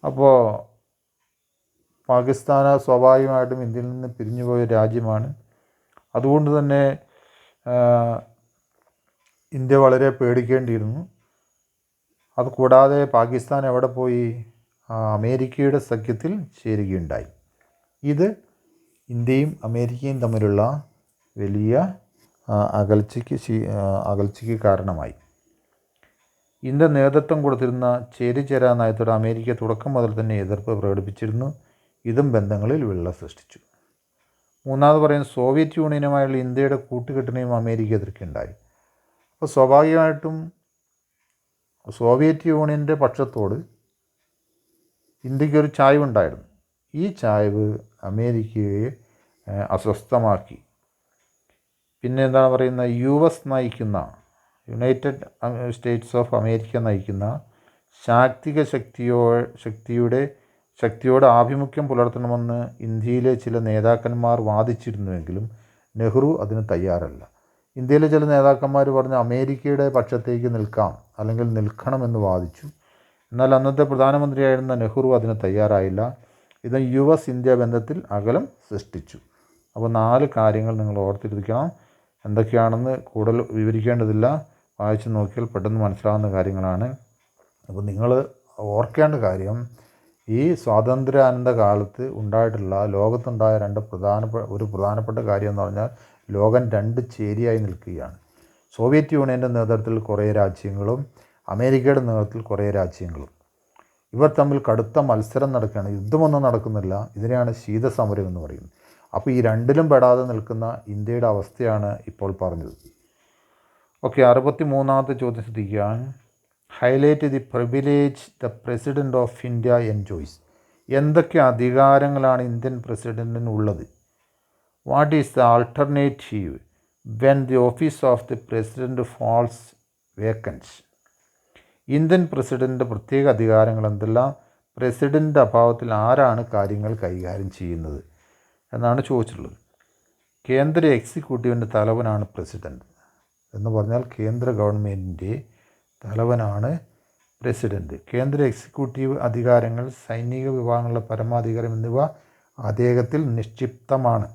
അപ്പോൾ പാകിസ്ഥാൻ സ്വാഭാവികമായിട്ടും ഇന്ത്യയിൽ നിന്ന് പിരിഞ്ഞുപോയ രാജ്യമാണ്. അതുകൊണ്ട് തന്നെ ഇന്ത്യ വളരെ പേടിക്കേണ്ടിയിരുന്നു. അതുകൂടാതെ പാകിസ്ഥാൻ എവിടെ പോയി? അമേരിക്കയുടെ സഖ്യത്തിൽ ചേരുകയുണ്ടായി. ഇത് ഇന്ത്യയും അമേരിക്കയും തമ്മിലുള്ള വലിയ അകൽച്ചയ്ക്ക് കാരണമായി. ഇന്ത്യ നേതൃത്വം കൊടുത്തിരുന്ന ചേരിചേരാ നയത്തോട് അമേരിക്ക തുടക്കം മുതൽ തന്നെ എതിർപ്പ് പ്രകടിപ്പിച്ചിരുന്നു. ഇതും ബന്ധങ്ങളിൽ വിള്ളൽ സൃഷ്ടിച്ചു. 3ാമത് പറയുന്നത് സോവിയറ്റ് യൂണിയനുമായുള്ള ഇന്ത്യയുടെ കൂട്ടുകെട്ടിനെയും അമേരിക്ക എതിർക്കുകയുണ്ടായി. അപ്പോൾ സ്വാഭാവികമായിട്ടും സോവിയറ്റ് യൂണിയൻ്റെ പക്ഷത്തോട് ഇന്ത്യക്കൊരു ചായ്വുണ്ടായിരുന്നു. ഈ ചായ്വ് അമേരിക്കയെ അസ്വസ്ഥമാക്കി. പിന്നെ എന്താണ് പറയുന്നത്? US നയിക്കുന്ന യുണൈറ്റഡ് സ്റ്റേറ്റ്സ് ഓഫ് അമേരിക്ക നയിക്കുന്ന ശാക്തിക ശക്തിയോട് ആഭിമുഖ്യം പുലർത്തണമെന്ന് ഇന്ത്യയിലെ ചില നേതാക്കന്മാർ വാദിച്ചിരുന്നുവെങ്കിലും നെഹ്റു അതിന് തയ്യാറല്ല. ഇന്ത്യയിലെ ചില നേതാക്കന്മാർ പറഞ്ഞ് അമേരിക്കയുടെ പക്ഷത്തേക്ക് നിൽക്കാം അല്ലെങ്കിൽ നിൽക്കണമെന്ന് വാദിച്ചു. എന്നാൽ അന്നത്തെ പ്രധാനമന്ത്രിയായിരുന്ന നെഹ്റു അതിന് തയ്യാറായില്ല. ഇത് US-ഇന്ത്യ ബന്ധത്തിൽ അകലം സൃഷ്ടിച്ചു. അപ്പോൾ 4 കാര്യങ്ങൾ നിങ്ങൾ ഓർത്തിരിക്കണം. എന്തൊക്കെയാണെന്ന് കൂടുതൽ വിവരിക്കേണ്ടതില്ല, വായിച്ച് നോക്കിയാൽ പെട്ടെന്ന് മനസ്സിലാകുന്ന കാര്യങ്ങളാണ്. അപ്പോൾ നിങ്ങൾ ഓർക്കേണ്ട കാര്യം, ഈ സ്വാതന്ത്ര്യാനന്തര കാലത്ത് ഉണ്ടായിട്ടുള്ള ലോകത്തുണ്ടായ ഒരു പ്രധാനപ്പെട്ട കാര്യം എന്ന് പറഞ്ഞാൽ ലോകം 2 ചേരിയായി നിൽക്കുകയാണ്. സോവിയറ്റ് യൂണിയൻ്റെ നേതൃത്വത്തിൽ കുറേ രാജ്യങ്ങളും അമേരിക്കയുടെ നേതൃത്വത്തിൽ കുറേ രാജ്യങ്ങളും. ഇവർ തമ്മിൽ കടുത്ത മത്സരം നടക്കുകയാണ്. യുദ്ധമൊന്നും നടക്കുന്നില്ല. ഇതിനെയാണ് ശീതസമരം എന്ന് പറയുന്നത്. അപ്പോൾ ഈ രണ്ടിലും പെടാതെ നിൽക്കുന്ന ഇന്ത്യയുടെ അവസ്ഥയാണ് ഇപ്പോൾ പറഞ്ഞത്. ഓക്കെ, 63ാമത്തെ ചോദ്യം ശ്രദ്ധിക്കുക. Highlight the privilege the president of India enjoys. എന്തൊക്കെ അധികാരങ്ങളാണ് ഇന്ത്യൻ പ്രസിഡൻറ്റിനുള്ളത്? What is the alternative when the office of the president falls vacant? Indian president പ്രത്യേക അധികാരങ്ങൾ എന്തെല്ലാം, പ്രസിഡൻ്റ് അഭാവത്തിൽ ആരാണ് കാര്യങ്ങൾ കൈകാര്യം ചെയ്യുന്നത് എന്നാണ് ചോദിച്ചിട്ടുള്ളത്. കേന്ദ്ര എക്സിക്യൂട്ടീവിൻ്റെ തലവനാണ് പ്രസിഡൻറ്റ് എന്ന് പറഞ്ഞാൽ കേന്ദ്ര ഗവൺമെൻറ്റിൻ്റെ തലവനാണ് പ്രസിഡൻറ്റ്. കേന്ദ്ര എക്സിക്യൂട്ടീവ് അധികാരങ്ങൾ, സൈനിക വിഭാഗങ്ങളുടെ പരമാധികാരം എന്നിവ അദ്ദേഹത്തിൽ നിക്ഷിപ്തമാണ്.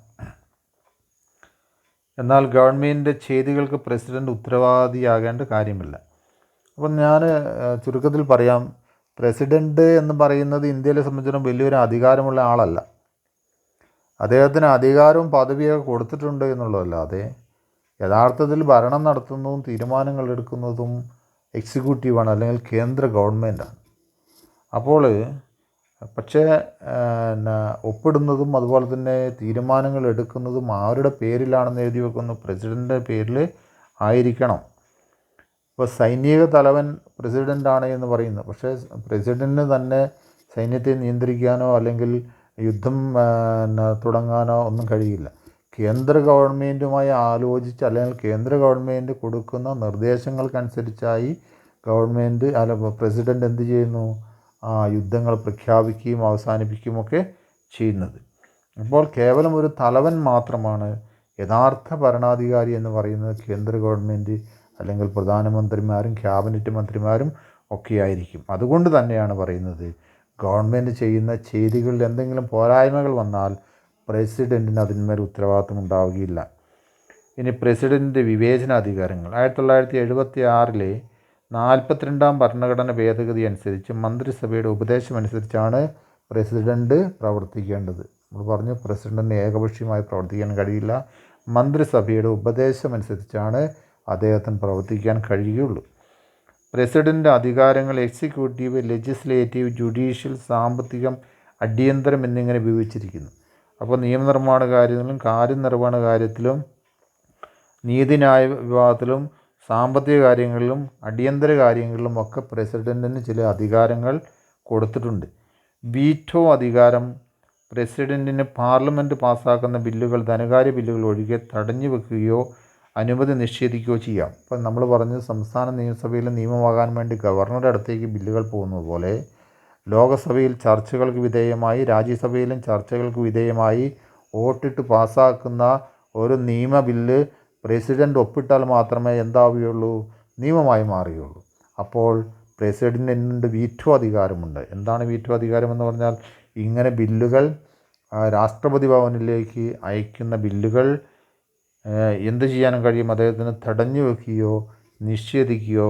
എന്നാൽ ഗവൺമെൻറ്റിൻ്റെ ചെയ്തികൾക്ക് പ്രസിഡൻറ്റ് ഉത്തരവാദിയാകേണ്ട കാര്യമില്ല. അപ്പം ഞാൻ ചുരുക്കത്തിൽ പറയാം, പ്രസിഡൻറ്റ് എന്ന് പറയുന്നത് ഇന്ത്യയിലെ സംബന്ധിച്ചിടത്തോളം വലിയൊരു അധികാരമുള്ള ആളല്ല. അദ്ദേഹത്തിന് അധികാരവും പദവിയൊക്കെ കൊടുത്തിട്ടുണ്ട് എന്നുള്ളതല്ലാതെ യഥാർത്ഥത്തിൽ ഭരണം നടത്തുന്നതും തീരുമാനങ്ങൾ എടുക്കുന്നതും എക്സിക്യൂട്ടീവാണ്, അല്ലെങ്കിൽ കേന്ദ്ര ഗവൺമെൻറ്റാണ്. അപ്പോൾ പക്ഷേ ഒപ്പിടുന്നതും അതുപോലെ തന്നെ തീരുമാനങ്ങൾ എടുക്കുന്നതും ആരുടെ പേരിലാണെന്ന് എഴുതി വെക്കുന്നു, പ്രസിഡൻ്റിൻ്റെ പേരിൽ ആയിരിക്കണം. ഇപ്പോൾ സൈനിക തലവൻ പ്രസിഡൻ്റാണ് എന്ന് പറയുന്നു, പക്ഷേ പ്രസിഡൻറ്റിന് തന്നെ സൈന്യത്തെ നിയന്ത്രിക്കാനോ അല്ലെങ്കിൽ യുദ്ധം തുടങ്ങാനോ ഒന്നും കഴിയില്ല. കേന്ദ്ര ഗവൺമെൻറ്റുമായി ആലോചിച്ച് അല്ലെങ്കിൽ കേന്ദ്ര ഗവൺമെൻറ് കൊടുക്കുന്ന നിർദ്ദേശങ്ങൾക്കനുസരിച്ചായി പ്രസിഡൻ്റ് എന്ത് ചെയ്യുന്നു, യുദ്ധങ്ങൾ പ്രഖ്യാപിക്കുകയും അവസാനിപ്പിക്കുകയും ഒക്കെ ചെയ്യുന്നത്. അപ്പോൾ കേവലം ഒരു തലവൻ മാത്രമാണ് യഥാർത്ഥ ഭരണാധികാരി എന്ന് പറയുന്നത്. കേന്ദ്ര ഗവൺമെൻറ് അല്ലെങ്കിൽ പ്രധാനമന്ത്രിമാരും ക്യാബിനറ്റ് മന്ത്രിമാരും ഒക്കെ ആയിരിക്കും. അതുകൊണ്ട് തന്നെയാണ് പറയുന്നത്, ഗവൺമെൻറ് ചെയ്യുന്ന ചെയ്തികളിൽ എന്തെങ്കിലും പോരായ്മകൾ വന്നാൽ പ്രസിഡൻറ്റിന് അതിന്മേൽ ഉത്തരവാദിത്വം ഉണ്ടാവുകയില്ല. ഇനി പ്രസിഡൻറ്റിൻ്റെ വിവേചനാധികാരങ്ങൾ. 1976 42-ാം ഭരണഘടന ഭേദഗതി അനുസരിച്ച് മന്ത്രിസഭയുടെ ഉപദേശമനുസരിച്ചാണ് പ്രസിഡൻറ്റ് പ്രവർത്തിക്കേണ്ടത്. നമ്മൾ പറഞ്ഞു, പ്രസിഡൻറ്റിന് ഏകപക്ഷീയമായി പ്രവർത്തിക്കാൻ കഴിയില്ല. മന്ത്രിസഭയുടെ ഉപദേശമനുസരിച്ചാണ് അദ്ദേഹത്തിന് പ്രവർത്തിക്കാൻ കഴിയുകയുള്ളൂ. പ്രസിഡൻ്റ് അധികാരങ്ങൾ എക്സിക്യൂട്ടീവ്, ലെജിസ്ലേറ്റീവ്, ജുഡീഷ്യൽ, സാമ്പത്തികം, അടിയന്തരം എന്നിങ്ങനെ വിഭജിച്ചിരിക്കുന്നു. അപ്പോൾ നിയമനിർമ്മാണ കാര്യത്തിലും കാര്യനിർവഹണ കാര്യത്തിലും നീതിന്യായ വിഭാഗത്തിലും സാമ്പത്തിക കാര്യങ്ങളിലും അടിയന്തര കാര്യങ്ങളിലും ഒക്കെ പ്രസിഡൻറ്റിന് ചില അധികാരങ്ങൾ കൊടുത്തിട്ടുണ്ട്. വീറ്റോ അധികാരം പ്രസിഡൻറ്റിന് പാർലമെൻറ്റ് പാസ്സാക്കുന്ന ബില്ലുകൾ, ധനകാര്യ ബില്ലുകൾ ഒഴികെ തടഞ്ഞു വെക്കുകയോ അനുമതി നിഷേധിക്കുകയോ ചെയ്യാം. ഇപ്പം നമ്മൾ പറഞ്ഞത് സംസ്ഥാന നിയമസഭയിൽ നിയമമാകാൻ വേണ്ടി ഗവർണറുടെ അടുത്തേക്ക് ബില്ലുകൾ പോകുന്നത് പോലെ ലോകസഭയിൽ ചർച്ചകൾക്ക് വിധേയമായി രാജ്യസഭയിലും ചർച്ചകൾക്ക് വിധേയമായി വോട്ടിട്ട് പാസ്സാക്കുന്ന ഒരു നിയമ ബില്ല് പ്രസിഡൻറ്റ് ഒപ്പിട്ടാൽ മാത്രമേ എന്താവുകയുള്ളൂ, നിയമമായി മാറുകയുള്ളൂ. അപ്പോൾ പ്രസിഡൻറ്റിന് വീറ്റോ അധികാരമുണ്ട്. എന്താണ് വീറ്റോ അധികാരം എന്ന് പറഞ്ഞാൽ, ഇങ്ങനെ ബില്ലുകൾ രാഷ്ട്രപതി ഭവനിലേക്ക് അയക്കുന്ന ബില്ലുകൾ എന്ത് ചെയ്യാനും കഴിയും, അദ്ദേഹത്തിന് തടഞ്ഞു വെക്കുകയോ നിഷേധിക്കുകയോ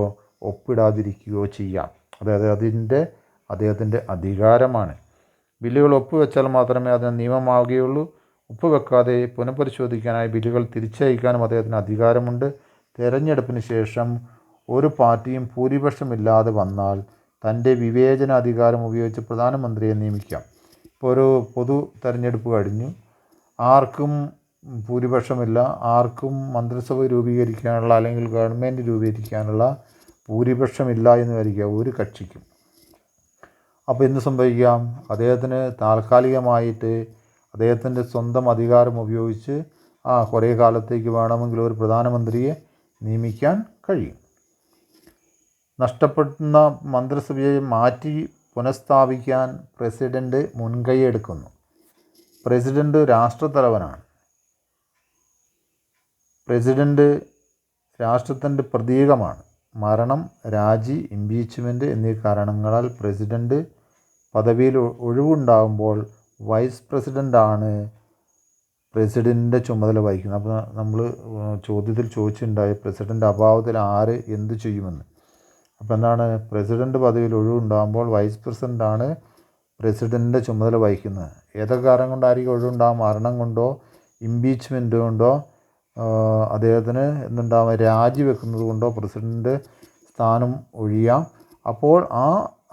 ഒപ്പിടാതിരിക്കുകയോ ചെയ്യാം. അതായത് അദ്ദേഹത്തിൻ്റെ അധികാരമാണ്. ബില്ലുകൾ ഒപ്പുവെച്ചാൽ മാത്രമേ അതിന് നിയമമാവുകയുള്ളൂ. ഒപ്പുവെക്കാതെ പുനഃപരിശോധിക്കാനായി ബില്ലുകൾ തിരിച്ചയക്കാനും അദ്ദേഹത്തിന് അധികാരമുണ്ട്. തെരഞ്ഞെടുപ്പിന് ശേഷം ഒരു പാർട്ടിയും ഭൂരിപക്ഷമില്ലാതെ വന്നാൽ തൻ്റെ വിവേചനാധികാരം ഉപയോഗിച്ച് പ്രധാനമന്ത്രിയെ നിയമിക്കാം. ഇപ്പോൾ ഒരു പൊതു തെരഞ്ഞെടുപ്പ് കഴിഞ്ഞു, ആർക്കും ഭൂരിപക്ഷമില്ല, ആർക്കും മന്ത്രിസഭ രൂപീകരിക്കാനുള്ള അല്ലെങ്കിൽ ഗവൺമെൻറ് രൂപീകരിക്കാനുള്ള ഭൂരിപക്ഷമില്ല എന്ന് വരിക ഒരു കക്ഷിക്കും. അപ്പോൾ എന്ത് സംഭവിക്കാം, അദ്ദേഹത്തിന് താൽക്കാലികമായിട്ട് അദ്ദേഹത്തിൻ്റെ സ്വന്തം അധികാരം ഉപയോഗിച്ച് കുറേ കാലത്തേക്ക് വേണമെങ്കിൽ ഒരു പ്രധാനമന്ത്രിയെ നിയമിക്കാൻ കഴിയും. നഷ്ടപ്പെടുന്ന മന്ത്രിസഭയെ മാറ്റി പുനഃസ്ഥാപിക്കാൻ പ്രസിഡൻറ്റ് മുൻകൈ എടുക്കുന്നു. പ്രസിഡൻറ്റ് രാഷ്ട്രത്തലവനാണ്. പ്രസിഡൻറ്റ് രാഷ്ട്രത്തിൻ്റെ പ്രതീകമാണ്. മരണം, രാജി, ഇംപീച്ച്മെൻറ്റ് എന്നീ കാരണങ്ങളാൽ പ്രസിഡൻറ്റ് പദവിയിൽ ഒഴിവുണ്ടാകുമ്പോൾ വൈസ് പ്രസിഡൻ്റാണ് പ്രസിഡൻറ്റിൻ്റെ ചുമതല വഹിക്കുന്നത്. അപ്പോൾ നമ്മൾ ചോദ്യത്തിൽ ചോദിച്ചിട്ടുണ്ടായി, പ്രസിഡൻ്റ് അഭാവത്തിൽ ആര് എന്ത് ചെയ്യുമെന്ന്. അപ്പോൾ എന്താണ്, പ്രസിഡൻറ്റ് പദവിയിൽ ഒഴിവുണ്ടാകുമ്പോൾ വൈസ് പ്രസിഡൻ്റാണ് പ്രസിഡൻറ്റിൻ്റെ ചുമതല വഹിക്കുന്നത്. ഏതൊക്കെ കാരണം കൊണ്ടായിരിക്കും ഒഴിവുണ്ടാകും, മരണം കൊണ്ടോ ഇംപീച്ച്മെൻറ്റ് കൊണ്ടോ അദ്ദേഹത്തിന് എന്തുണ്ടാകും, രാജിവെക്കുന്നത് കൊണ്ടോ പ്രസിഡൻറ്റ് സ്ഥാനം ഒഴിയാം. അപ്പോൾ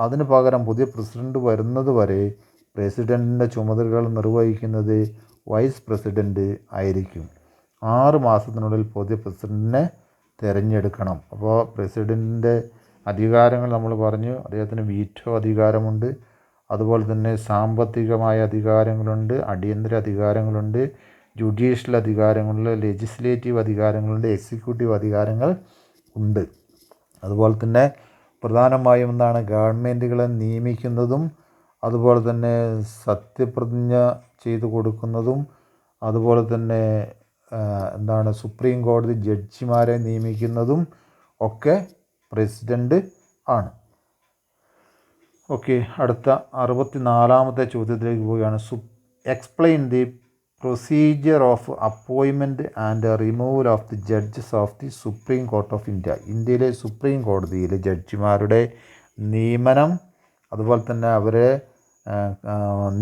അതിന് പകരം പുതിയ പ്രസിഡൻറ്റ് വരുന്നത് വരെ പ്രസിഡൻറ്റിൻ്റെ ചുമതലകൾ നിർവഹിക്കുന്നത് വൈസ് പ്രസിഡൻറ്റ് ആയിരിക്കും. 6 മാസത്തിനുള്ളിൽ പുതിയ പ്രസിഡൻറ്റിനെ തിരഞ്ഞെടുക്കണം. അപ്പോൾ പ്രസിഡൻറ്റിൻ്റെ അധികാരങ്ങൾ നമ്മൾ പറഞ്ഞു. അദ്ദേഹത്തിന് വീറ്റോ അധികാരമുണ്ട്, അതുപോലെ തന്നെ സാമ്പത്തികമായ അധികാരങ്ങളുണ്ട്, അടിയന്തര അധികാരങ്ങളുണ്ട്, ജുഡീഷ്യൽ അധികാരങ്ങളുണ്ട്, ലെജിസ്ലേറ്റീവ് അധികാരങ്ങളുണ്ട്, എക്സിക്യൂട്ടീവ് അധികാരങ്ങൾ ഉണ്ട്. അതുപോലെ തന്നെ പ്രധാനമായും എന്താണ് ഗവൺമെൻറ്റുകളെ നിയമിക്കുന്നതും അതുപോലെ തന്നെ സത്യപ്രതിജ്ഞ ചെയ്തു കൊടുക്കുന്നതും അതുപോലെ തന്നെ എന്താണ് സുപ്രീം കോടതി ജഡ്ജിമാരെ നിയമിക്കുന്നതും ഒക്കെ പ്രസിഡൻ്റ് ആണ്. ഓക്കെ, അടുത്ത 64ാമത്തെ ചോദ്യത്തിലേക്ക് പോവുകയാണ്. Explain the procedure of appointment and removal of the judges of the supreme court of India. ഇന്ത്യയിലെ സുപ്രീം കോടതിയിലെ ജഡ്ജിമാരുടെ നിയമനം അതുപോലെ തന്നെ അവരെ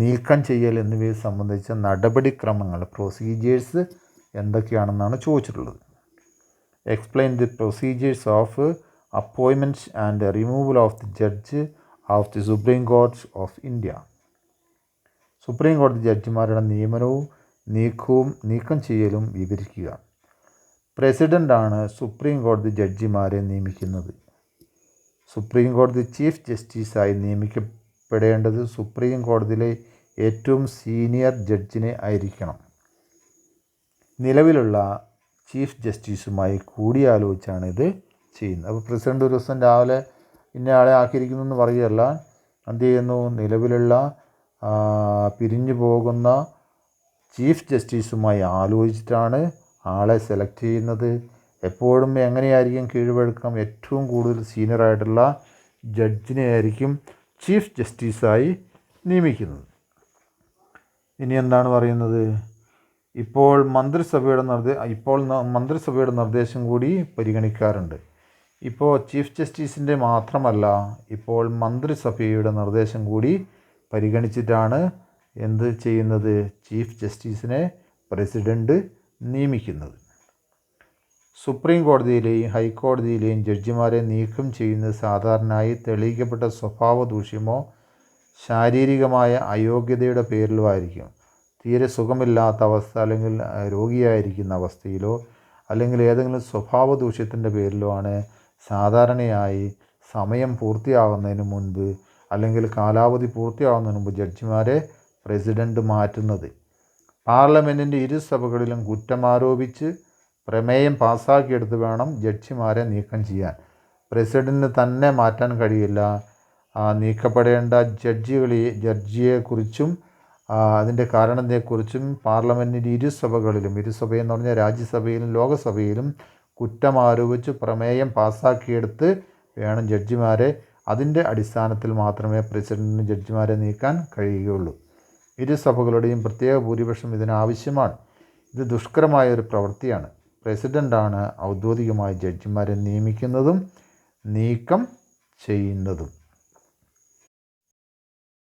നീക്കം ചെയ്യൽ എന്നിവയെ സംബന്ധിച്ച നടപടിക്രമങ്ങൾ പ്രൊസീജിയേഴ്സ് എന്തൊക്കെയാണെന്നാണ് ചോദിച്ചിട്ടുള്ളത്. Explain the procedures of appointment and removal of the judge of the supreme court of India. Supreme കോടതി ജഡ്ജിമാരുടെ നിയമനവും നീക്കം ചെയ്യലും വിവരിക്കുക. പ്രസിഡൻ്റാണ് സുപ്രീം കോടതി ജഡ്ജിമാരെ നിയമിക്കുന്നത്. സുപ്രീം കോടതി ചീഫ് ജസ്റ്റിസായി നിയമിക്കപ്പെടേണ്ടത് സുപ്രീം കോടതിയിലെ ഏറ്റവും സീനിയർ ജഡ്ജിനെ ആയിരിക്കണം. നിലവിലുള്ള ചീഫ് ജസ്റ്റിസുമായി കൂടിയാലോചിച്ചാണ് ഇത് ചെയ്യുന്നത്. അപ്പോൾ പ്രസിഡൻ്റ് ഒരു ദിവസം രാവിലെ ഇന്നയാളെ ആക്കിയിരിക്കുന്നു എന്ന് പറയുകയല്ല, എന്ത് ചെയ്യുന്നു, നിലവിലുള്ള പിരിഞ്ഞു പോകുന്ന ചീഫ് ജസ്റ്റിസുമായി ആലോചിച്ചിട്ടാണ് ആളെ സെലക്ട് ചെയ്യുന്നത്. എപ്പോഴും എങ്ങനെയായിരിക്കും കീഴ്വഴക്കം, ഏറ്റവും കൂടുതൽ സീനിയറായിട്ടുള്ള ജഡ്ജിനെ ആയിരിക്കും ചീഫ് ജസ്റ്റിസായി നിയമിക്കുന്നത്. ഇനി എന്താണ് പറയുന്നത്, ഇപ്പോൾ മന്ത്രിസഭയുടെ നിർദ്ദേശം കൂടി പരിഗണിക്കാറുണ്ട്. ഇപ്പോൾ ചീഫ് ജസ്റ്റിസിൻ്റെ മാത്രമല്ല, ഇപ്പോൾ മന്ത്രിസഭയുടെ നിർദ്ദേശം കൂടി പരിഗണിച്ചിട്ടാണ് എന്ത് ചെയ്യുന്നത്, ചീഫ് ജസ്റ്റിസിനെ പ്രസിഡൻ്റ് നിയമിക്കുന്നത്. സുപ്രീം കോടതിയിലെയും ഹൈക്കോടതിയിലെയും ജഡ്ജിമാരെ നീക്കം ചെയ്യുന്നത് സാധാരണയായി തെളിയിക്കപ്പെട്ട സ്വഭാവ ദൂഷ്യമോ ശാരീരികമായ അയോഗ്യതയുടെ പേരിലോ ആയിരിക്കും. തീരെ സുഖമില്ലാത്ത അവസ്ഥ അല്ലെങ്കിൽ രോഗിയായിരിക്കുന്ന അവസ്ഥയിലോ അല്ലെങ്കിൽ ഏതെങ്കിലും സ്വഭാവ ദൂഷ്യത്തിൻ്റെ പേരിലോ ആണ് സാധാരണയായി സമയം പൂർത്തിയാകുന്നതിന് മുൻപ് അല്ലെങ്കിൽ കാലാവധി പൂർത്തിയാകുന്നതിന് മുമ്പ് ജഡ്ജിമാരെ പ്രസിഡൻ്റ് മാറ്റുന്നത്. പാർലമെൻറ്റിൻ്റെ ഇരുസഭകളിലും കുറ്റമാരോപിച്ച് പ്രമേയം പാസ്സാക്കിയെടുത്ത് വേണം ജഡ്ജിമാരെ നീക്കം ചെയ്യാൻ. പ്രസിഡൻറ്റിന് തന്നെ മാറ്റാൻ കഴിയില്ല. നീക്കപ്പെടേണ്ട ജഡ്ജിയെക്കുറിച്ചും അതിൻ്റെ കാരണത്തെക്കുറിച്ചും പാർലമെൻറ്റിൻ്റെ ഇരുസഭയെന്ന് പറഞ്ഞാൽ രാജ്യസഭയിലും ലോകസഭയിലും കുറ്റമാരോപിച്ച് പ്രമേയം പാസ്സാക്കിയെടുത്ത് വേണം ജഡ്ജിമാരെ. അതിൻ്റെ അടിസ്ഥാനത്തിൽ മാത്രമേ പ്രസിഡൻറ്റിന് ജഡ്ജിമാരെ നീക്കാൻ കഴിയുകയുള്ളൂ. ഇരുസഭകളുടെയും പ്രത്യേക ഭൂരിപക്ഷം ഇതിനാവശ്യമാണ്. ഇത് ദുഷ്കരമായ ഒരു പ്രവൃത്തിയാണ്. പ്രസിഡൻ്റാണ് ഔദ്യോഗികമായി ജഡ്ജിമാരെ നിയമിക്കുന്നതും നീക്കം ചെയ്യുന്നതും.